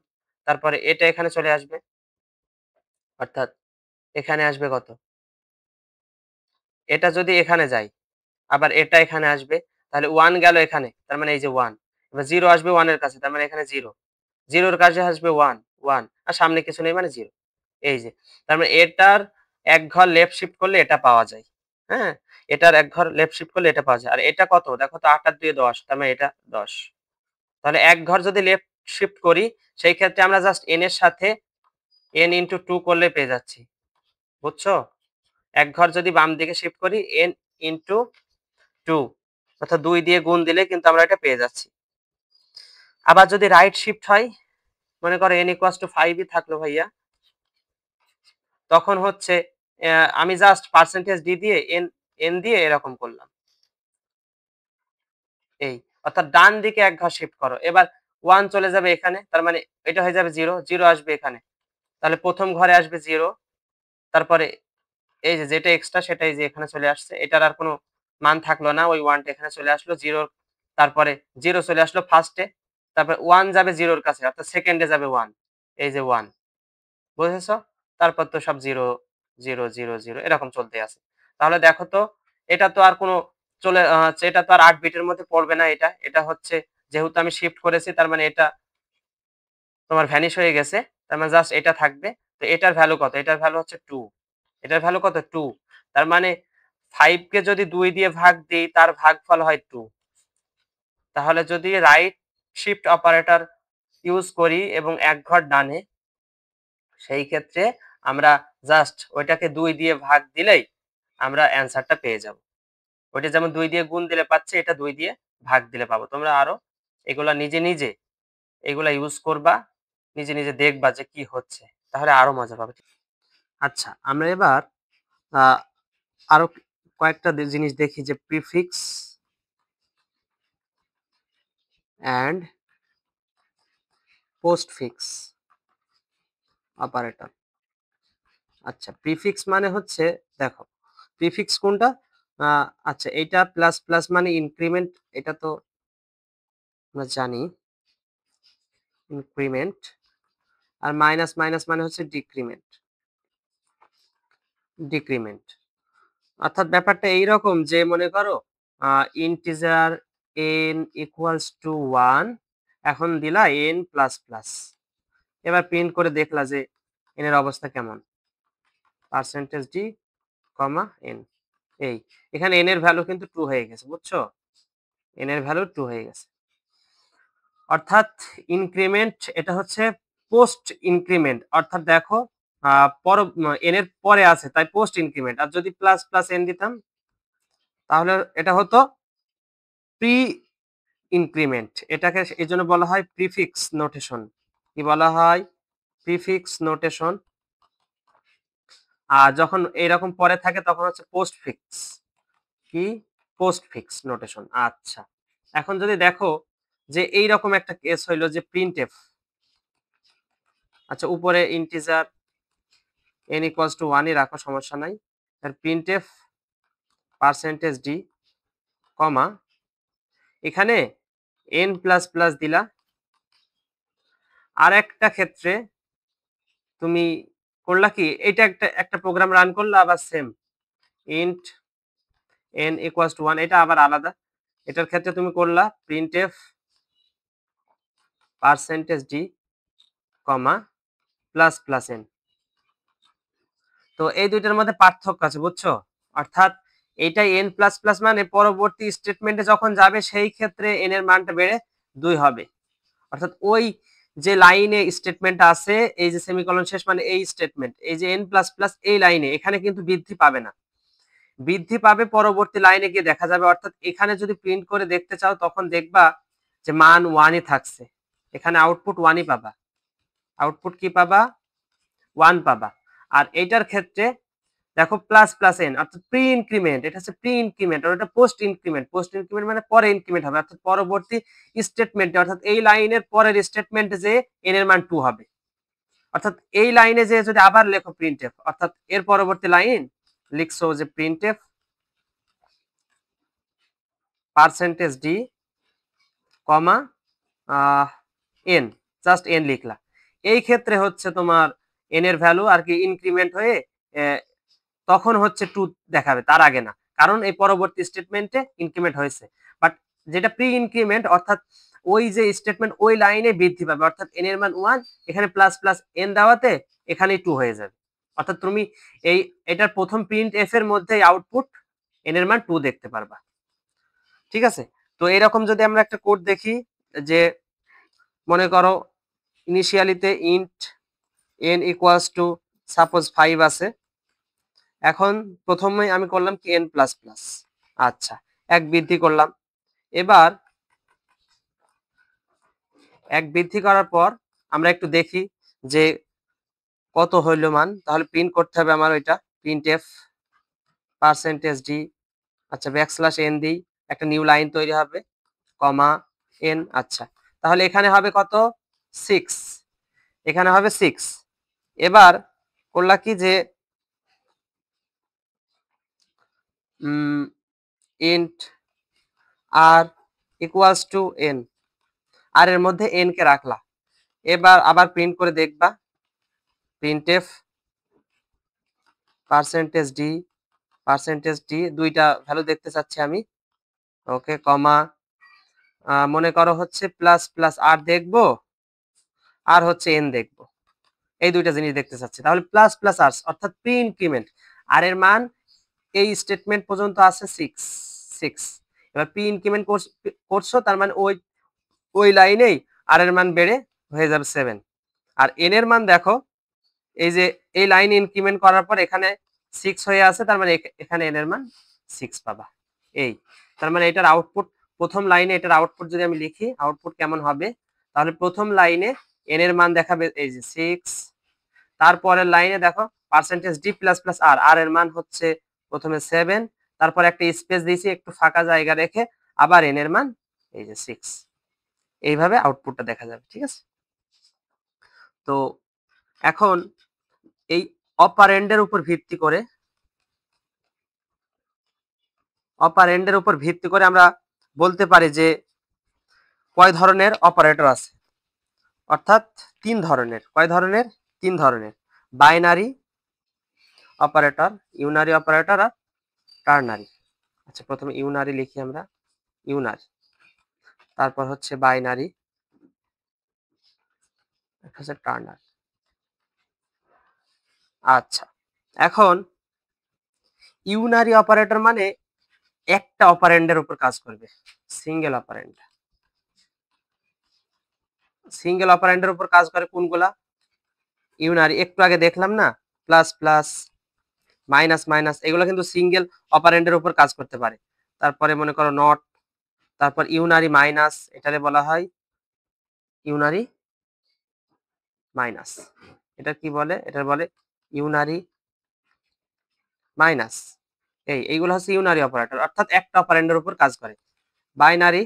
[SPEAKER 1] তারপরে এটা এখানে চলে আসবে। অর্থাৎ এখানে আসবে কত? এটা যদি এখানে যায়, আবার এটা এখানে আসবে, তাহলে 1 গেল এখানে। তার মানে এই যে 1। এবার 0 আসবে 1 এর কাছে। তার মানে এখানে 0। 0 এর কাছে আসবে 1, 1 আর সামনে কিছু নেই মানে 0। এই যে। তার মানে এটার এক ঘর লেফট শিফট করলে এটা পাওয়া যায়। হ্যাঁ? এটার এক ঘর লেফট শিফট করলে এটা পাওয়া যায়। আর এটা কত? দেখো তো ৮ আর ২ এ ১০। তার মানে এটা ১০। তাহলে এক ঘর যদি লেফট শিফট করি সেই ক্ষেত্রে আমরা জাস্ট n এর সাথে n into 2 করলে পেয়ে যাচ্ছি। বুঝছো? এক ঘর যদি বাম দিকে শিফট করি n into 2, অর্থাৎ ২ দিয়ে গুণ দিলে কিন্তু আমরা এটা পেয়ে যাচ্ছি। আবার যদি রাইট শিফট হয়, মনে করো n equals to 5 ই থাকলো ভাইয়া, তখন হচ্ছে আমি জাস্ট পার্সেন্টেজ ডি দিয়ে n দিয়ে এরকম করলাম। এই, অর্থাৎ ডান দিকে এক ঘর শিফট করো। এবার 1 চলে যাবে এখানে, তার মানে এটা হয়ে যাবে 0, 0 আসবে এখানে। তাহলে প্রথম ঘরে আসবে 0, তারপরে এই যে যেটা এক্সট্রা সেটাই যে এখানে চলে আসছে। এটার আর কোনো মান থাকলো না। ওই 1 টা এখানে চলে আসলো। 0, তারপরে 0 চলে আসলো ফার্স্ট এ। তারপরে 1 যাবে 0 এর কাছে। অর্থাৎ সেকেন্ড এ যাবে 1। এই যে 1। বুঝেছো? তারপর তো সব 0 0 0 0 এরকম চলতেই আছে। তাহলে দেখো তো এটা তো আর কোনো এটা তো আর ৮ বিটের মধ্যে পড়বে না এটা। এটা হচ্ছে যেহেতু আমি শিফট করেছি তার মানে এটা তোমার ভ্যানিশ হয়ে গেছে। তার মানে জাস্ট এটা থাকবে। তো এটার ভ্যালু কত? এটার ভ্যালু হচ্ছে 2। এটার ভ্যালু কত? 2। তার মানে 5 কে যদি 2 দিয়ে ভাগ দেই তার ভাগফল হয় 2। তাহলে যদি রাইট শিফট অপারেটর ইউজ করি এবং এক ঘর ডানে, সেই ক্ষেত্রে আমরা জাস্ট ওইটাকে ২ দিয়ে ভাগ দিলেই আমরা অ্যান্সারটা পেয়ে যাব। ওইটা যেমন ২ দিয়ে গুণ দিলে পাচ্ছি, এটা ২ দিয়ে ভাগ দিলে পাবো। তোমরা আরো এগুলা নিজে এগুলা ইউজ করবা, নিজে দেখবা যে কি হচ্ছে। তাহলে আরো মজা পাবে। আচ্ছা, আমরা এবার আ আরো কয়েকটা জিনিস দেখি যে প্রিফিক্স অ্যান্ড পোস্টফিক্স অপারেটর। আচ্ছা, প্রিফিক্স মানে হচ্ছে, দেখো প্রিফিক্স কোনটা? আ আচ্ছা, এইটা প্লাস প্লাস মানে ইনক্রিমেন্ট, এটা তো আমরা জানি ইনক্রিমেন্ট। আর মাইনাস মাইনাস মানে হচ্ছে ডিক্রিমেন্ট। ডিক্রিমেন্ট অর্থাৎ ব্যাপারটা এইরকম যে মনে করো ইন্টিজার n ইকুয়ালস টু 1, এখন দিলা n প্লাস প্লাস। এবার প্রিন্ট করে দেখলা যে n এর অবস্থা কেমন। পার্সেন্টেজ ডি কমা n। এই, এখানে n এর ভ্যালু কিন্তু 2 হয়ে গেছে। বুঝছো? n এর ভ্যালু 2 হয়ে গেছে। অর্থাৎ ইনক্রিমেন্ট এটা হচ্ছে পোস্ট ইনক্রিমেন্ট, অর্থাৎ দেখো এন এর পরে আছে তাই পোস্ট ইনক্রিমেন্ট। আর যদি প্লাস প্লাস এন দিতাম তাহলে এটা হতো প্রি ইনক্রিমেন্ট। এটাকে এই জন্য বলা হয় প্রিফিক্স নোটেশন। কি বলা হয়? Prefix notation. আর যখন এরকম পরে থাকে তখন হচ্ছে পোস্ট ফিক্স। কি? Post fix notation. আচ্ছা, এখন যদি দেখো যে এইরকম একটা কেস হইলো যে প্রিন্টএফ, আচ্ছা উপরে ইন্টিজার n ইকুয়ালস টু 1 ই রাখো, সমস্যা নাই। আর প্রিন্টএফ পার্সেন্টেজ ডি কমা এখানে n প্লাস প্লাস দিলা। আর একটা ক্ষেত্রে তুমি করলা কি, এটা একটা প্রোগ্রাম রান করলা আবার same int n equals two 1, এটা আবার আলাদা। এটার ক্ষেত্রে তুমি করলা প্রিন্টএফ পার্সেন্টেজ ডি কমা প্লাস প্লাস n। তো এই দুইটার মধ্যে পার্থক্য আছে, বুঝছো? অর্থাৎ এইটাই n প্লাস প্লাস মানে পরবর্তী স্টেটমেন্টে যখন যাবে সেই ক্ষেত্রে n এর মানটা বেড়ে 2 হবে। অর্থাৎ ওই যে লাইনে স্টেটমেন্ট আছে, এই যে সেমিকোলন শেষ মানে এই স্টেটমেন্ট, এই যে n প্লাস প্লাস এই লাইনে এখানে কিন্তু বৃদ্ধি পাবে না, বৃদ্ধি পাবে পরবর্তী লাইনে গিয়ে দেখা যাবে। অর্থাৎ এখানে যদি প্রিন্ট করে দেখতে চাও তখন দেখবা যে মান 1 ই থাকছে, এখানে আউটপুট 1 ই পাবা। আউটপুট কি পাবা? 1 পাবা। আর এইটার ক্ষেত্রে দেখো প্লাস প্লাস এন অর্থাৎ প্রি ইনক্রিমেন্ট, এটা হচ্ছে প্রি ইনক্রিমেন্ট আর এটা পোস্ট ইনক্রিমেন্ট। পোস্ট ইনক্রিমেন্ট মানে পরে ইনক্রিমেন্ট হবে, অর্থাৎ পরবর্তী স্টেটমেন্টে, অর্থাৎ এই লাইনের পরের স্টেটমেন্টে যে এন এর মান 2 হবে। অর্থাৎ এই লাইনে যে যদি আবার লেখো প্রিন্টএফ, অর্থাৎ এর পরবর্তী লাইন লিখছো যে প্রিন্টএফ পার্সেন্টেজ ডি কমা এন, জাস্ট এন লিখলা। এই ক্ষেত্রে হচ্ছে তোমার এন এর ভ্যালু আর কি ইনক্রিমেন্ট হয়ে তখন হচ্ছে 2 দেখাবে, তার আগে না, কারণ এই পরবর্তী স্টেটমেন্টে ইনক্রিমেন্ট হয়েছে। বাট যেটা প্রি ইনক্রিমেন্ট অর্থাৎ ওই যে স্টেটমেন্ট ওই লাইনে বৃদ্ধি পাবে, অর্থাৎ এন এর মান 1, এখানে প্লাস প্লাস এন দেওয়াতে এখানেই 2 হয়ে যাবে। অর্থাৎ তুমি এই এটার প্রথম প্রিন্ট এফ এর মধ্যে আউটপুট এন এর মান 2 দেখতে পারবা। ঠিক আছে? তো এরকম যদি আমরা একটা কোড দেখি, যে মনে করো ইনিশিয়ালিতে int n equals to suppose 5 আছে। এখন প্রথমে আমি করলাম কি n প্লাস প্লাস, আচ্ছা এক বৃদ্ধি করলাম। এবার এক বৃদ্ধি করার পর আমরা একটু দেখি যে কত হইল মান, তাহলে প্রিন্ট করতে হবে আমার ওইটা প্রিন্টএফ পার্সেন্টেজ ডি, আচ্ছা ব্যাকস্ল্যাশ এন দিই, একটা নিউ লাইন তৈরি হবে কমা এন। আচ্ছা তাহলে এখানে হবে কত? 6, এখানে হবে 6। এবার করলা কি যে int r equals to n, r এর মধ্যে এন কে রাখলা। এবার আবার প্রিন্ট করে দেখবা প্রিন্টএফ পার্সেন্টেজ ডি দুইটা ভ্যালু দেখতে চাচ্ছি আমি, ওকে কমা মনে করো হচ্ছে প্লাস প্লাস আর দেখবো আর হচ্ছে এন দেখবো, এই দুইটা জিনিস দেখতে চাচ্ছি। তাহলে প্লাস প্লাস আর অর্থাৎ প্রি ইনক্রিমেন্ট, আর এর মান এই স্টেটমেন্ট পর্যন্ত আছে 6। এবার প্রি ইনক্রিমেন্ট করছো তার মানে ওই ওই লাইনেই আর এর মান বেড়ে হয়ে যাবে 7। আর এন এর মান দেখো এই যে এই লাইন ইনক্রিমেন্ট করার পর এখানে 6 হয়ে আছে, তার মানে এখানে এন এর মান 6 পাবা। এই তার মানে এটার আউটপুট, প্রথম লাইনে এটার আউটপুট যদি আমি লিখি আউটপুট কেমন হবে, তাহলে প্রথম লাইনে এন এর মান দেখাবে এই যে 6, তারপরের লাইনে দেখো পার্সেন্টেজ ডি প্লাস প্লাস আর, আর এর মান হচ্ছে প্রথমে 7, তারপর একটা স্পেস দিয়েছি একটু ফাঁকা জায়গা রেখে, আবার এন এর মান এই যে 6। এইভাবে আউটপুটটা দেখা যাবে। ঠিক আছে? তো এখন এই অপারেন্ডের উপর ভিত্তি করে আমরা বলতে পারি যে কয় ধরনের অপারেটর আছে, অর্থাৎ 3 ধরনের। কয় ধরনের? 3 ধরনের। বাইনারি অপারেটর, ইউনারি অপারেটর আর টার্নারি। আচ্ছা প্রথমে ইউনারি লিখি আমরা, ইউনারি, তারপর হচ্ছে বাইনারি, একটা হচ্ছে টার্নারি। আচ্ছা এখন ইউনারি অপারেটর মানে একটা অপারেন্ডের উপর কাজ করবে, সিঙ্গেল অপারেন্ড। সিঙ্গেল অপারেন্ডের উপর কাজ করে কোনগুলা? ইউনারি, একটু আগে দেখলাম না, প্লাস প্লাস, মাইনাস মাইনাস, এগুলো কিন্তু সিঙ্গেল অপারেন্ডের উপর কাজ করতে পারে। তারপরে মনে করো নট, তারপর ইউনারি মাইনাস, এটারে বলা হয় ইউনারি মাইনাস। এটা কি বলে? এটা বলে ইউনারি মাইনাস। এইগুলো হচ্ছে ইউনারি অপারেটর, অর্থাৎ একটা অপারেন্ডের উপর কাজ করে। বাইনারি,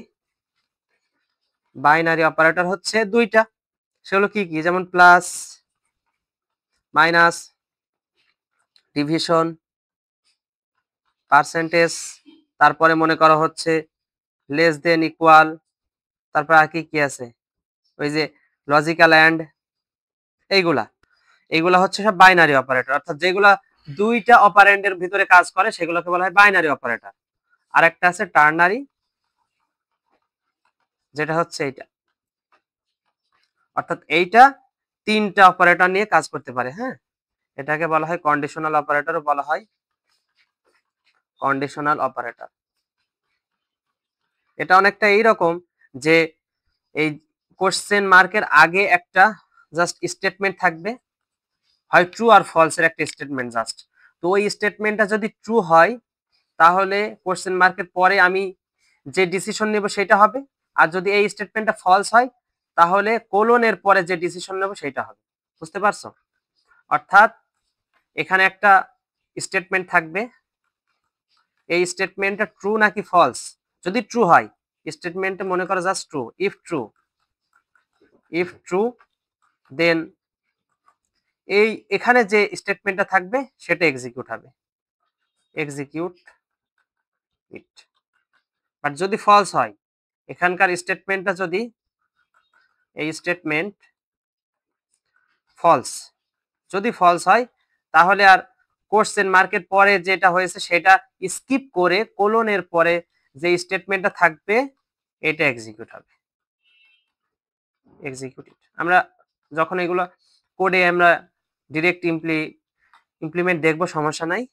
[SPEAKER 1] বাইনারি অপারেটর হচ্ছে দুইটা, সেগুলো কি কি? যেমন প্লাস, মাইনাস, ডিভিশন, পার্সেন্টেজ, তারপরে মনে করো হচ্ছে লেস দেন, ইকুয়াল, তারপর আর কি কি আছে, ওই যে লজিক্যাল অ্যান্ড, এইগুলা এইগুলা হচ্ছে সব বাইনারি অপারেটর, অর্থাৎ যেগুলা দুইটা অপারেন্ডের ভিতরে কাজ করে সেগুলোকে বলা হয় বাইনারি অপারেটর। আর একটা আছে টার্নারি, যেটা হচ্ছে এইটা, অর্থাৎ এইটা তিনটা অপারেটর নিয়ে কাজ করতে পারে। হ্যাঁ, এটাকে বলা হয় কন্ডিশনাল অপারেটরও বলা হয় কন্ডিশনাল অপারেটর। এটা অনেকটা এইরকম যে এই কোশ্চেন মার্কের আগে একটা জাস্ট স্টেটমেন্ট থাকবে, হয় ট্রু আর ফলস এর একটা স্টেটমেন্ট জাস্ট। তো ওই স্টেটমেন্টটা যদি ট্রু হয় তাহলে কোশ্চেন মার্কের পরে আমি যে ডিসিশন নেব সেটা হবে, আর যদি এই স্টেটমেন্টটা ফলস হয় তাহলে কোলনের পরে যে ডিসিশন নেব সেটা হবে। বুঝতে পারছো? অর্থাৎ এখানে একটা স্টেটমেন্ট থাকবে, এই স্টেটমেন্টটা ট্রু নাকি ফলস। যদি ট্রু হয় স্টেটমেন্টে মনে করো just true, if true then এই এখানে যে স্টেটমেন্টটা থাকবে সেটা এক্সিকিউট হবে, এক্সিকিউট ইট। বাট যদি ফলস হয়, এখানকার স্টেটমেন্টটা যদি এই স্টেটমেন্ট ফলস, যদি ফলস হয় তাহলে আর কোশ্চেন মার্কের পরে যেটা হয়েছে সেটা স্কিপ করে কোলনের পরে যে স্টেটমেন্টটা থাকবে এটা এক্সিকিউট হবে, এক্সিকিউট ইট। আমরা যখন এগুলো কোডে আমরা ডিরেক্ট ইমপ্লিমেন্ট দেখবো, সমস্যা নাই।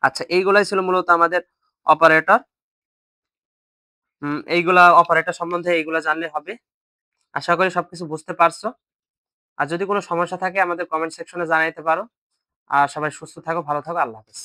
[SPEAKER 1] আচ্ছা, এইগুলাই ছিল মূলত আমাদের অপারেটর। এইগুলা অপারেটর সম্বন্ধে এইগুলা জানলে হবে। আশা করি সবকিছু বুঝতে পারছো। আর যদি কোনো সমস্যা থাকে আমাদের কমেন্ট সেকশনে জানাইতে পারো। আর সবাই সুস্থ থাকো, ভালো থাকো, আল্লাহ হাফেজ।